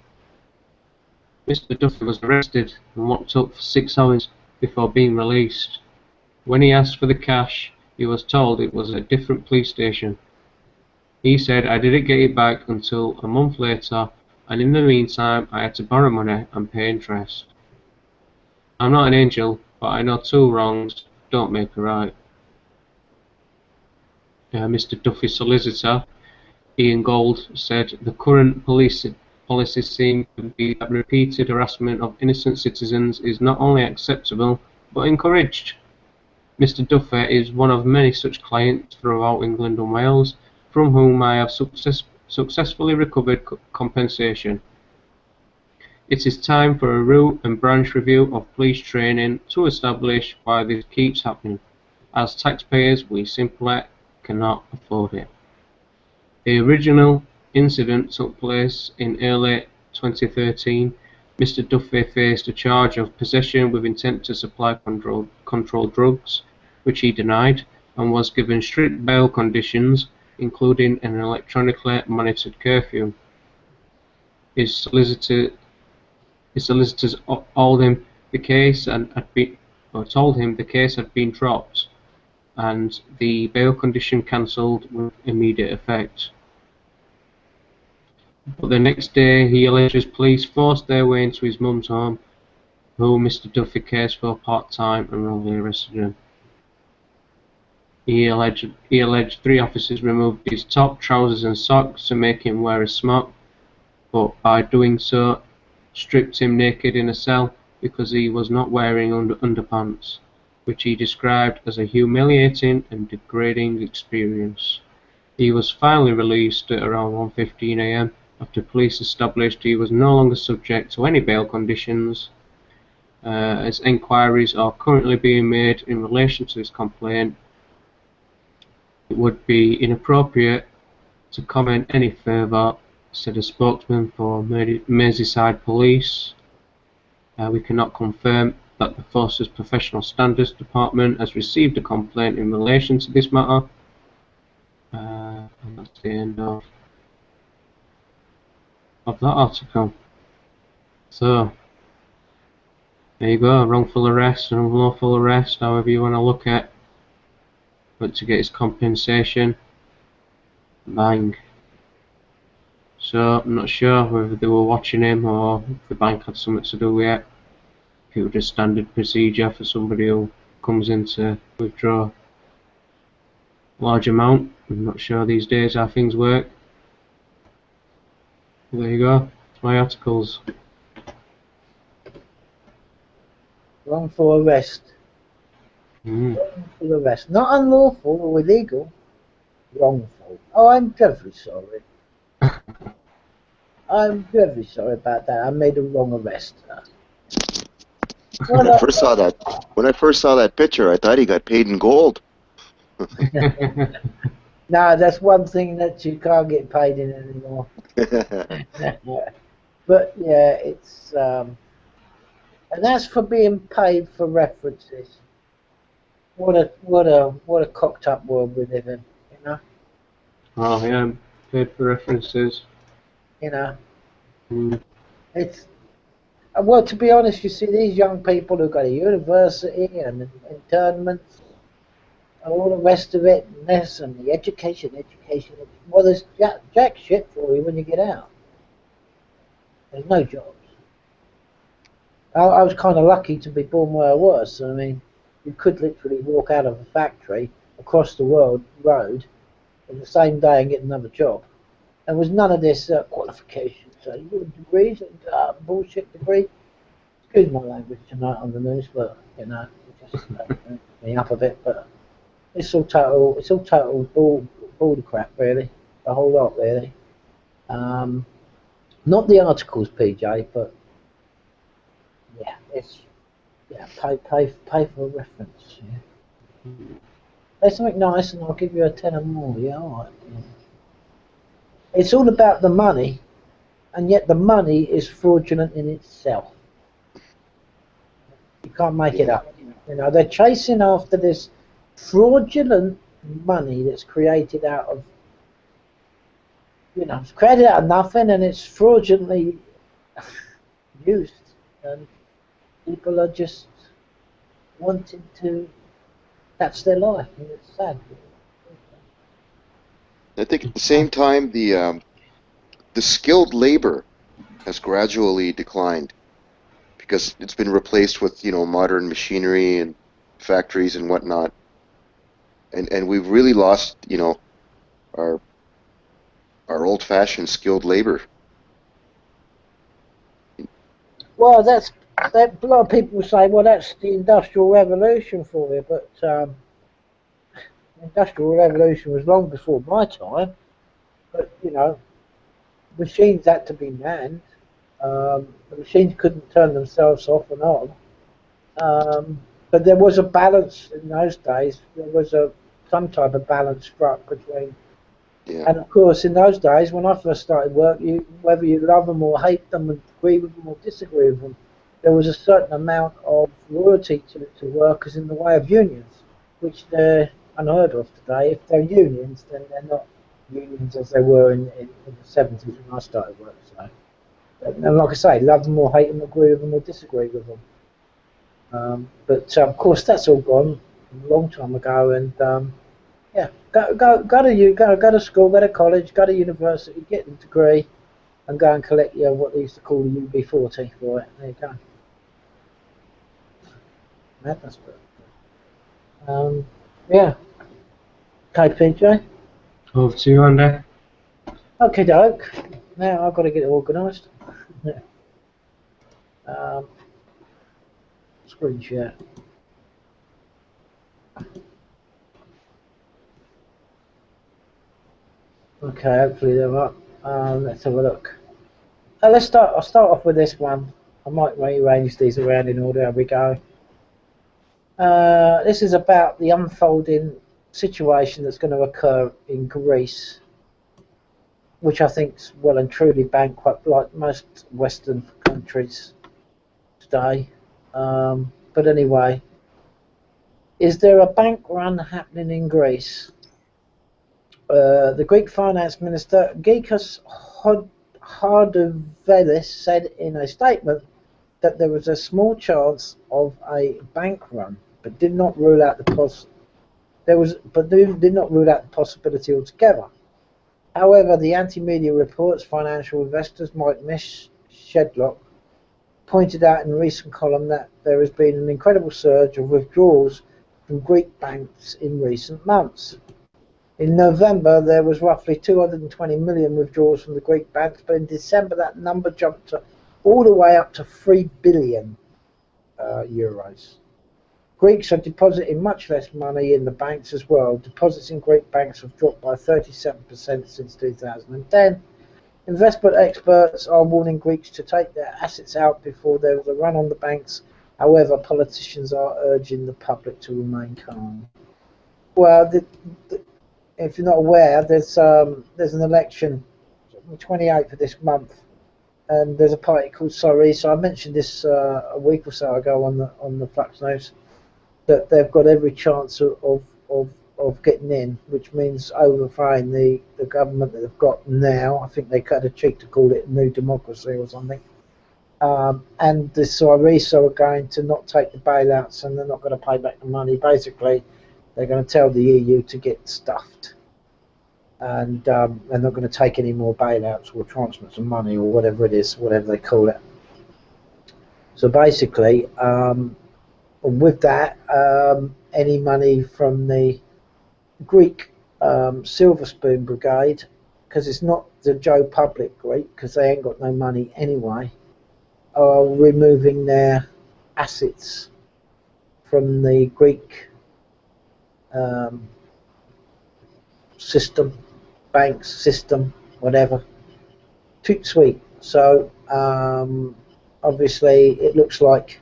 A: Mr. Duffy was arrested and locked up for 6 hours before being released. When he asked for the cash, he was told it was at a different police station. He said, "I didn't get it back until a month later, and in the meantime I had to borrow money and pay interest. I'm not an angel, but I know 2 wrongs don't make a right." Mr. Duffy's solicitor, Ian Gold, said the current policy seems to be that repeated harassment of innocent citizens is not only acceptable, but encouraged. Mr. Duffy is one of many such clients throughout England and Wales, from whom I have successfully recovered compensation. It is time for a root and branch review of police training to establish why this keeps happening. As taxpayers, we simply cannot afford it. The original incident took place in early 2013. Mr. Duffy faced a charge of possession with intent to supply controlled drugs, which he denied, and was given strict bail conditions, including an electronically monitored curfew. His solicitors told him the case had been dropped, and the bail condition cancelled with immediate effect. But the next day, he alleges police forced their way into his mum's home, who Mr. Duffy cares for part-time, and wrongly arrested him. He alleged 3 officers removed his top, trousers and socks to make him wear a smock, but by doing so, stripped him naked in a cell because he was not wearing underpants, which he described as a humiliating and degrading experience. He was finally released at around 1:15 AM after police established he was no longer subject to any bail conditions, as inquiries are currently being made in relation to his complaint. It would be inappropriate to comment any further, said a spokesman for Merseyside Police. We cannot confirm that the Forces Professional Standards Department has received a complaint in relation to this matter. And that's the end of that article. So, there you go, wrongful arrest and unlawful arrest, however you want to look at. But to get his compensation, bang. So I'm not sure whether they were watching him or if the bank had something to do with it. If it was just standard procedure for somebody who comes in to withdraw a large amount. I'm not sure these days how things work. There you go, that's my articles.
C: Wrongful arrest. Wrongful arrest. Not unlawful or illegal. Wrongful. Oh, I'm very sorry. I'm very sorry about that. I made a wrong arrest.
B: When I first saw that picture, I thought he got paid in gold.
C: No, that's one thing that you can't get paid in anymore. But yeah, it's and that's for being paid for references. What a cocked up world we live in, you know.
A: Oh yeah, paid for references.
C: You know, it's well, to be honest, you see these young people who go to university and internments and all the rest of it, and this and the education. Well, there's jack shit for you when you get out. There's no jobs. I was kind of lucky to be born where I was. So, I mean, you could literally walk out of a factory across the road in the same day and get another job. There was none of this qualification. So your degrees, bullshit degree. Excuse my language tonight on the news, but you know, it just me up a bit. But it's all total bull crap, really. A whole lot, really. Not the articles, PJ, but yeah, it's pay for a reference. Yeah. Say something nice, and I'll give you a tenner more. Yeah, all right. Yeah. It's all about the money, and yet the money is fraudulent in itself. You can't make it up. You know, they're chasing after this fraudulent money that's created out of, it's created out of nothing, and it's fraudulently used, and people are just wanting to. That's their life, and it's sad.
B: I think at the same time, the skilled labor has gradually declined because it's been replaced with modern machinery and factories and whatnot, and we've really lost our old-fashioned skilled labor.
C: Well, that. A lot of people say, well, that's the Industrial Revolution for you, but the Industrial Revolution was long before my time. But machines had to be manned. The machines couldn't turn themselves off and on. But there was a balance in those days. There was some type of balance struck between.
B: Yeah.
C: And of course, in those days, when I first started work, whether you love them or hate them, agree with them or disagree with them, there was a certain amount of loyalty to workers in the way of unions, which they're unheard of today. If they're unions, then they're not unions as they were in the 70s when I started work. So, and like I say, love them or hate them, agree with them or disagree with them. But of course, that's all gone a long time ago, and yeah, go to school, go to college, go to university, get a degree, and go and collect what they used to call the UB40 for it. There you go. Madness, but yeah. Okay, PJ.
A: Over to you, Andy.
C: Okay, doke. Now I've got to get it organised. Screen share. Okay, hopefully they're up. Let's have a look. I'll start off with this one. I might rearrange these around in order. There we go. This is about the unfolding situation that's going to occur in Greece, which I think is well and truly bankrupt, like most Western countries today. But anyway, is there a bank run happening in Greece? The Greek finance minister Georgios Hardouvelis said in a statement that there was a small chance of a bank run, but did not rule out the possibility altogether. However, the anti-media reports financial investors Mike Shedlock pointed out in a recent column that there has been an incredible surge of withdrawals from Greek banks in recent months. In November, there was roughly 220 million withdrawals from the Greek banks, but in December that number jumped all the way up to 3 billion euros. Greeks are depositing much less money in the banks as well. Deposits in Greek banks have dropped by 37% since 2010. Investment experts are warning Greeks to take their assets out before there is a run on the banks. However, politicians are urging the public to remain calm. Well, if you're not aware, there's an election on the 28th of this month, and there's a party called Syriza. I mentioned this a week or so ago on the Flux News, that they've got every chance of getting in, which means overthrowing the government that they've got now. I think they cut a cheek to call it New Democracy or something. And the Syriza are going to not take the bailouts, and they're not going to pay back the money. Basically, they're going to tell the EU to get stuffed, and they're not going to take any more bailouts or transfers of money or whatever it is, whatever they call it. So basically, with that, any money from the Greek Silver Spoon Brigade, because it's not the Joe Public Greek, because they ain't got no money anyway, are removing their assets from the Greek system, banks system, whatever. Toot sweet. So obviously it looks like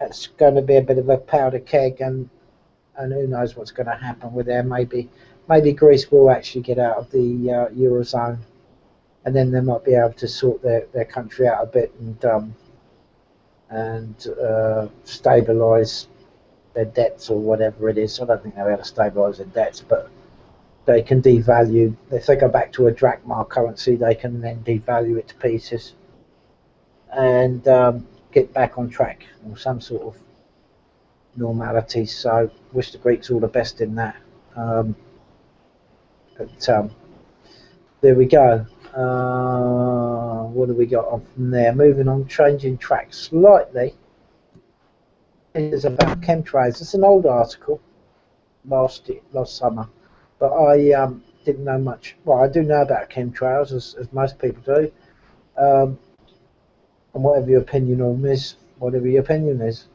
C: it's going to be a bit of a powder keg, and who knows what's going to happen with there. Maybe Greece will actually get out of the Eurozone, and then they might be able to sort their country out a bit and stabilise their debts or whatever it is. I don't think they're able to stabilise their debts, but they can devalue. If they go back to a drachma currency, they can then devalue it to pieces and get back on track or some sort of normality. So wish the Greeks all the best in that. But there we go. What have we got on from there? Moving on, changing track slightly. This is about chemtrails. It's an old article last summer, but I didn't know much. Well, I do know about chemtrails, as most people do. And whatever your opinion on this, whatever your opinion is.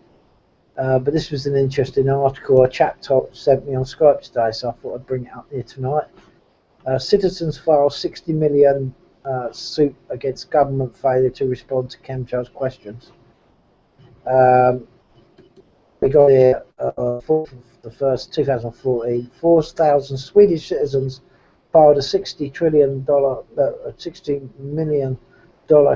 C: But this was an interesting article. A chap sent me on Skype today, so I thought I'd bring it up here tonight. Citizens file 60 million suit against government failure to respond to chemtrails questions. We got here, 4th of the 1st, 2014, 4,000 Swedish citizens filed a $60 million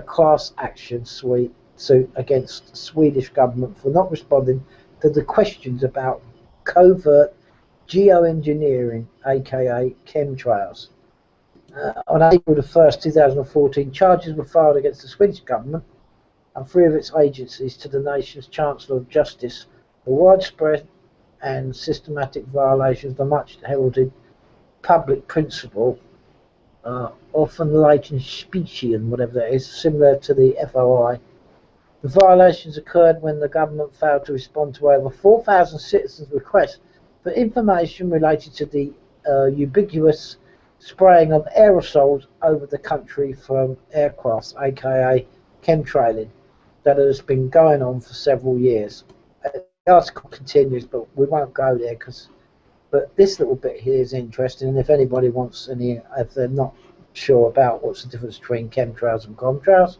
C: class action suit against the Swedish government for not responding to the questions about covert geoengineering, aka chemtrails. On April the 1st, 2014, charges were filed against the Swedish government and 3 of its agencies to the nation's Chancellor of Justice for widespread and systematic violations of the much heralded public principle, often latent specien, whatever that is, similar to the FOI. The violations occurred when the government failed to respond to over 4,000 citizens' requests for information related to the ubiquitous spraying of aerosols over the country from aircrafts, aka chemtrailing, that has been going on for several years. The article continues, but we won't go there but this little bit here is interesting, and if anybody wants any, if they're not sure about what's the difference between chemtrails and contrails,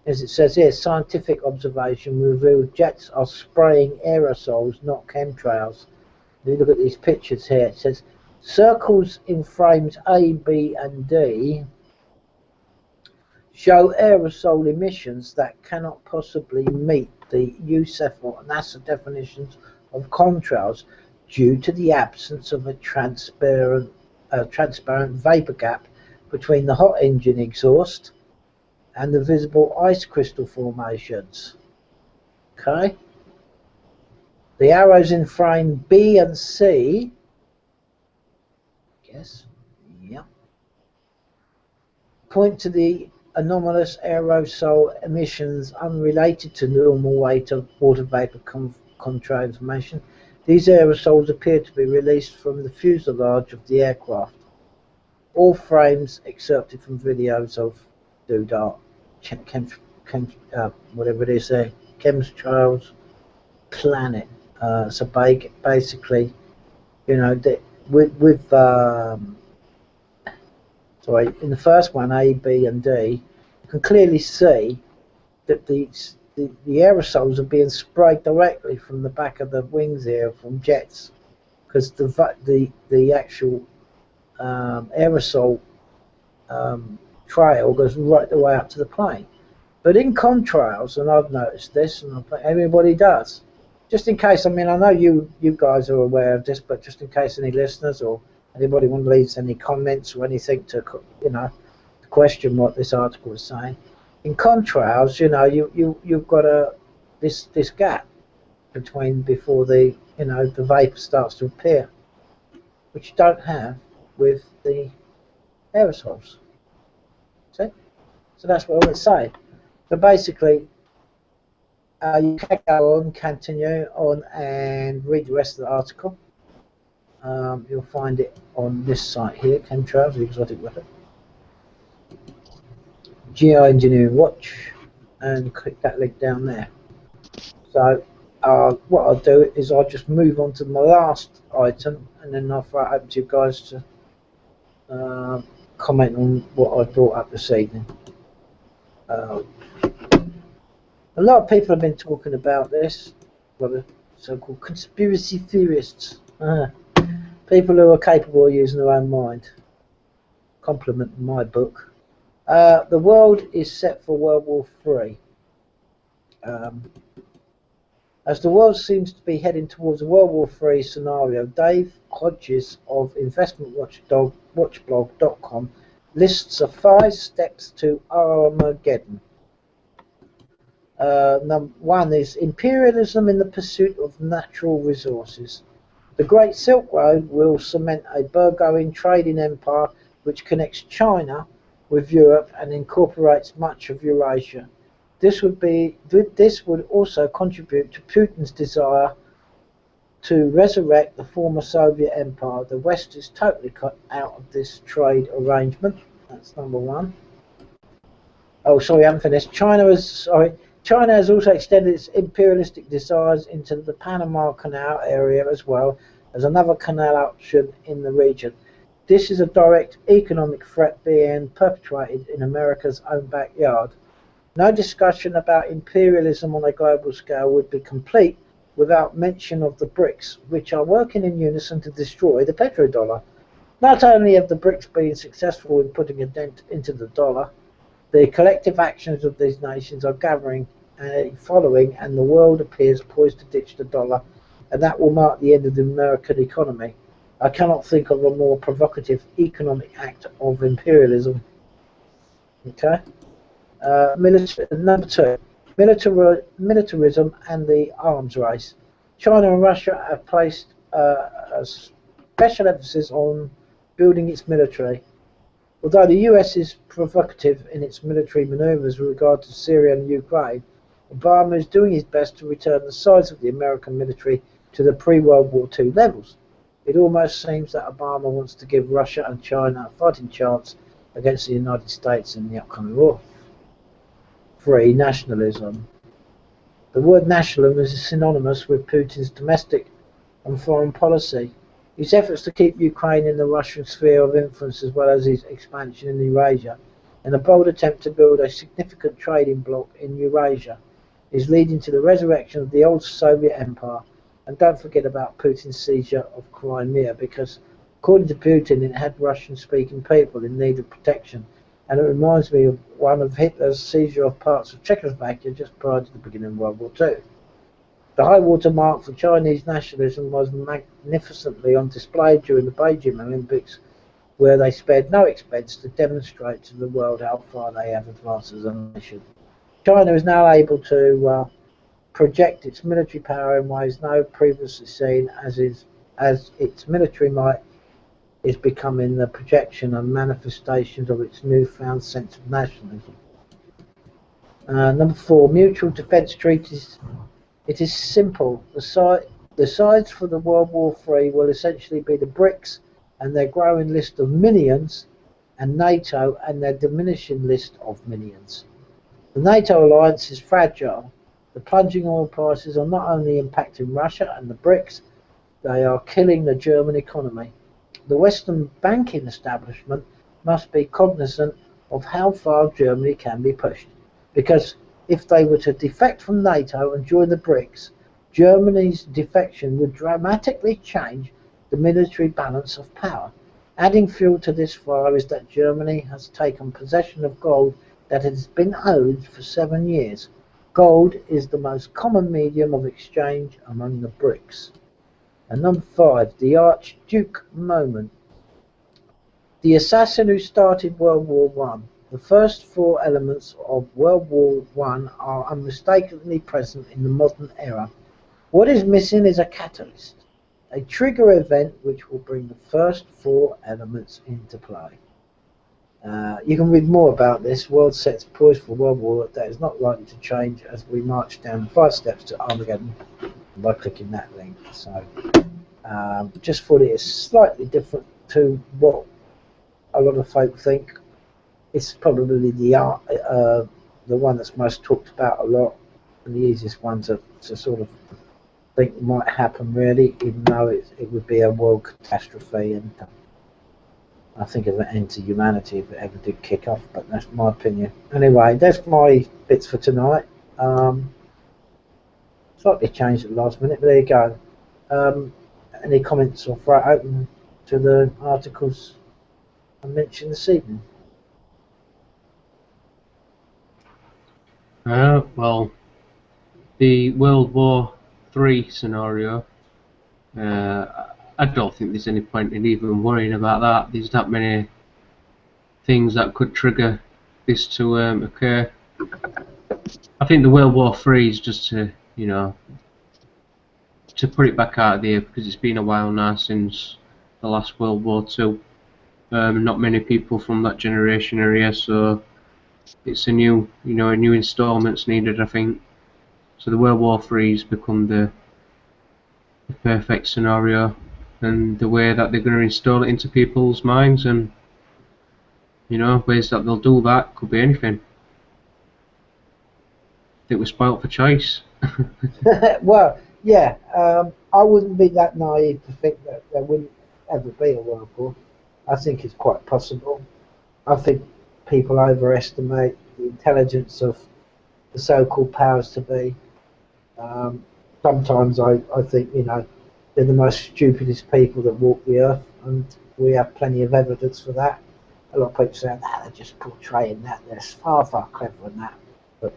C: as it says here, scientific observation revealed jets are spraying aerosols, not chemtrails. If you look at these pictures here, it says circles in frames A, B and D show aerosol emissions that cannot possibly meet the USEF or NASA definitions of contrails due to the absence of a transparent vapor gap between the hot engine exhaust and the visible ice crystal formations. Okay. The arrows in frame B and C, point to the anomalous aerosol emissions unrelated to normal rate of water vapor contrail information. These aerosols appear to be released from the fuselage of the aircraft. All frames excerpted from videos of Doodah, whatever it is there, chemtrails planet. So basically, you know, sorry, in the first one, A, B and D, you can clearly see that the aerosols are being sprayed directly from the back of the wings here from jets, because the actual aerosol trail goes right the way up to the plane. But in contrails, and I've noticed this, and everybody does, just in case, I mean, I know you guys are aware of this, but just in case any listeners or anybody want to leave any comments or anything to, you know, to question what this article is saying. In contrails, you know, you've got this gap between before the, you know, the vapor starts to appear, which you don't have with the aerosols. See? So that's what I would say. So basically, you can go on, continue on, and read the rest of the article. You'll find it on this site here, Chemtrails, the exotic weapon. Geoengineering Watch, and click that link down there. So what I'll do is I'll just move on to my last item, and then I'll throw it open to you guys to comment on what I brought up this evening. A lot of people have been talking about this, the so-called conspiracy theorists, people who are capable of using their own mind. Compliment in my book. The world is set for World War III. As the world seems to be heading towards a World War III scenario, Dave Hodges of InvestmentWatchdog.com lists the 5 steps to Armageddon. Number 1 is imperialism in the pursuit of natural resources. The Great Silk Road will cement a burgeoning trading empire which connects China with Europe and incorporates much of Eurasia. This would also contribute to Putin's desire to resurrect the former Soviet empire. The West is totally cut out of this trade arrangement. That's number 1. Oh, sorry, I haven't finished. China has also extended its imperialistic desires into the Panama Canal area as well as another canal option in the region. This is a direct economic threat being perpetrated in America's own backyard. No discussion about imperialism on a global scale would be complete without mention of the BRICS, which are working in unison to destroy the petrodollar. Not only have the BRICS been successful in putting a dent into the dollar, the collective actions of these nations are gathering and following, and the world appears poised to ditch the dollar, and that will mark the end of the American economy. I cannot think of a more provocative economic act of imperialism. Okay. Number 2, militarism and the arms race. China and Russia have placed a special emphasis on building its military. Although the US is provocative in its military maneuvers with regard to Syria and Ukraine, Obama is doing his best to return the size of the American military to the pre-World War II levels. It almost seems that Obama wants to give Russia and China a fighting chance against the United States in the upcoming war. 3. Nationalism. The word nationalism is synonymous with Putin's domestic and foreign policy. His efforts to keep Ukraine in the Russian sphere of influence, as well as his expansion in Eurasia, in a bold attempt to build a significant trading bloc in Eurasia, is leading to the resurrection of the old Soviet empire. And don't forget about Putin's seizure of Crimea, because according to Putin it had Russian-speaking people in need of protection, and it reminds me of one of Hitler's seizure of parts of Czechoslovakia just prior to the beginning of World War II. The high water mark for Chinese nationalism was magnificently on display during the Beijing Olympics, where they spared no expense to demonstrate to the world how far they have advanced as a nation. China is now able to project its military power in ways no previously seen, as its military might is becoming the projection and manifestations of its newfound sense of nationalism. Number 4, mutual defence treaties. It is simple. The sides for the World War III will essentially be the BRICS and their growing list of minions, and NATO and their diminishing list of minions. The NATO alliance is fragile. The plunging oil prices are not only impacting Russia and the BRICS, they are killing the German economy. The Western banking establishment must be cognizant of how far Germany can be pushed, because if they were to defect from NATO and join the BRICS, Germany's defection would dramatically change the military balance of power. Adding fuel to this fire is that Germany has taken possession of gold that has been owed for 7 years. Gold is the most common medium of exchange among the BRICS. And number 5, the Archduke moment. The assassin who started World War I. The first 4 elements of World War I are unmistakably present in the modern era. What is missing is a catalyst, a trigger event which will bring the first 4 elements into play. You can read more about this. World sets poised for World War that is not likely to change as we march down 5 steps to Armageddon by clicking that link. So just thought it is slightly different to what a lot of folk think. It's probably the one that's most talked about a lot, and the easiest one to sort of think might happen, really, even though it would be a world catastrophe, and I think of an end to humanity if it ever did kick off, but that's my opinion. Anyway, that's my bits for tonight. Slightly changed at the last minute, but there you go. Any comments, or throw it open to the articles I mentioned this evening?
A: Well, the World War III scenario, I don't think there's any point in even worrying about that. There's that many things that could trigger this to occur. I think the World War III is just to, to put it back out of the air, because it's been a while now since the last World War II. Not many people from that generation are here, so it's a new installment's needed, I think. So the World War III has become the perfect scenario, and the way that they're going to install it into people's minds, and ways that they'll do that could be anything. I think we're spoilt for choice.
C: Well, yeah, I wouldn't be that naive to think that there wouldn't ever be a world war. I think it's quite possible. I think people overestimate the intelligence of the so-called powers to be. Sometimes I think, they're the most stupidest people that walk the earth, and we have plenty of evidence for that. A lot of people say, they're just portraying that. They're far, far cleverer than that. But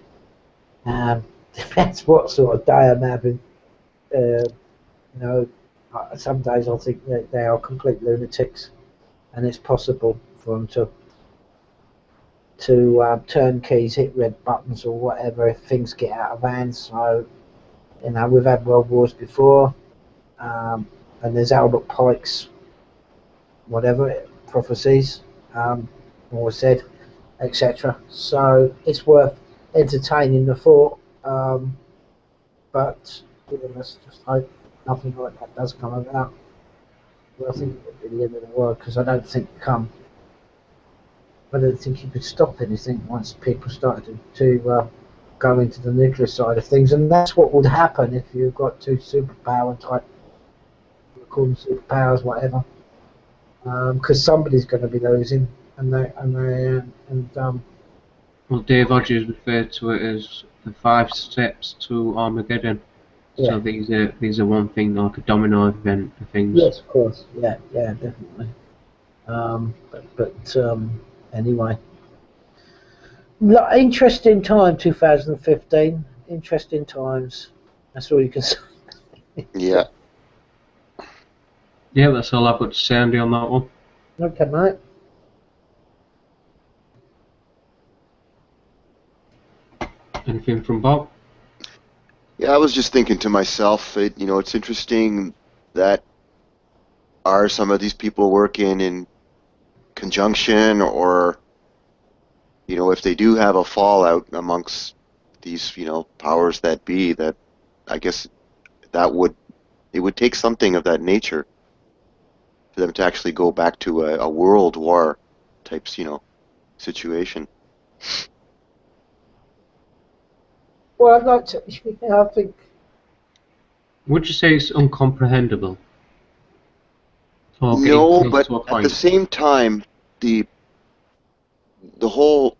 C: depends what sort of day I'm having. Some days I think that they are complete lunatics, and it's possible for them to turn keys, hit red buttons or whatever if things get out of hand. So, we've had world wars before, and there's Albert Pike's prophecies, always said, etc. So it's worth entertaining the thought, but let's just hope nothing like that does come about. Well, I think it would be the end of the world, because I don't think you could stop anything once people started to go into the nuclear side of things, and that's what would happen if you've got two superpower type, you call them superpowers, whatever, because somebody's going to be losing,
A: Well, Dave Hodges referred to it as the 5 steps to Armageddon.
C: yeah.
A: So these are one thing, like a domino event of things.
C: Yes, of course, yeah, definitely. Anyway, interesting time, 2015. Interesting times. That's all you can say.
B: Yeah.
A: Yeah, that's all I've got to say, Andy, on that one.
C: Okay, mate.
A: Anything from Bob?
B: Yeah, I was just thinking to myself, it's interesting that are some of these people working in conjunction, or, if they do have a fallout amongst these, powers that be, that I guess it would take something of that nature for them to actually go back to a world war type, situation.
C: Well, I'd like to. I think.
A: Would you say it's uncomprehendable? Or getting
B: No,
A: close
B: but
A: to a
B: at the
A: point?
B: same time, the whole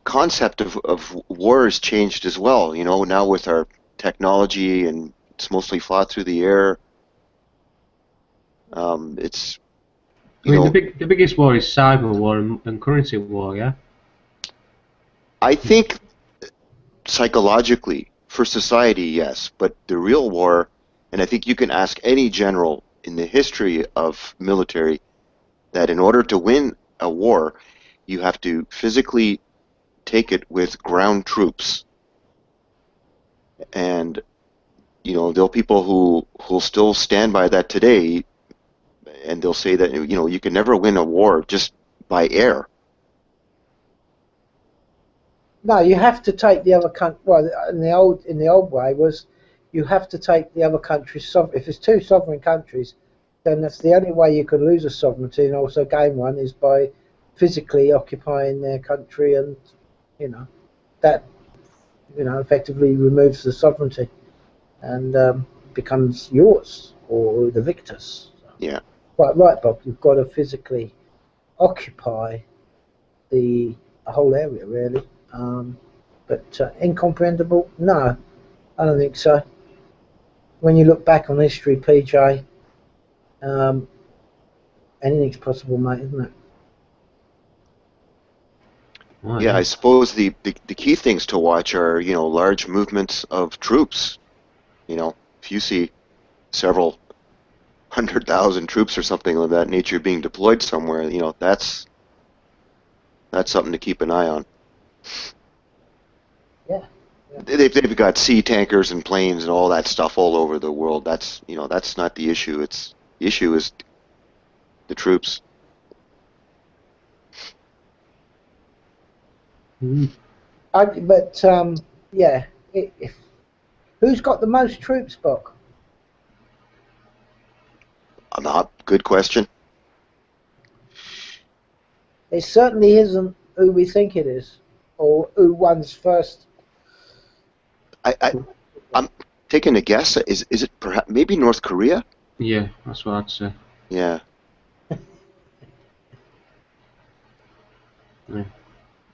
B: concept of war has changed as well. Now with our technology, and it's mostly fought through the air. It's
A: I mean, the biggest war is cyber war and currency war, yeah?
B: I think psychologically for society, yes, but the real war, and I think you can ask any general in the history of military, that in order to win a war, you have to physically take it with ground troops. And there'll people who'll still stand by that today, and they'll say that you can never win a war just by air.
C: No, you have to take the other country. Well, in the old way was, you have to take the other country's if it's two sovereign countries, then that's the only way you can lose a sovereignty and also gain one, is by physically occupying their country, and that effectively removes the sovereignty, and becomes yours or the victors.
B: Yeah.
C: Quite right, Bob. You've got to physically occupy the whole area, really. But incomprehensible? No, I don't think so. When you look back on history, PJ, anything's possible, mate, isn't it?
A: Oh,
B: Yeah, I suppose the key things to watch are, large movements of troops, if you see several 100,000 troops or something of that nature being deployed somewhere, you know, that's something to keep an eye on.
C: Yeah.
B: They've got sea tankers and planes and all that stuff all over the world. That's, you know, that's not the issue. The issue is the troops.
A: Mm.
C: But yeah, who's got the most troops, Buck?
B: Good question.
C: It certainly isn't who we think it is, or who won's first.
B: I'm taking a guess. Is it perhaps maybe North Korea?
A: Yeah, that's what I'd say.
B: Yeah.
A: Yeah.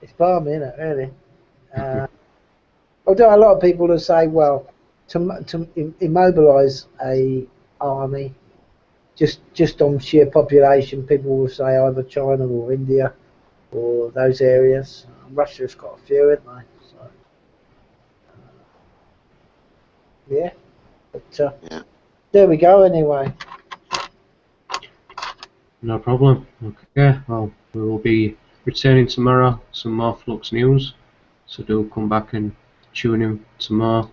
C: It's balmy, isn't it? Really. Although a lot of people will say, well, to immobilise a army just on sheer population, people will say either China or India or those areas. Russia's got a few, haven't they? So, yeah. But
B: Yeah.
C: there we go. Anyway.
A: No problem. Okay, well, we will be returning tomorrow, some more Flux news, so do come back and tune in some more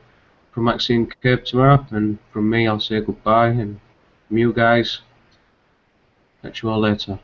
A: from Axiom Curb tomorrow, and from me I'll say goodbye, and from you guys, catch you all later.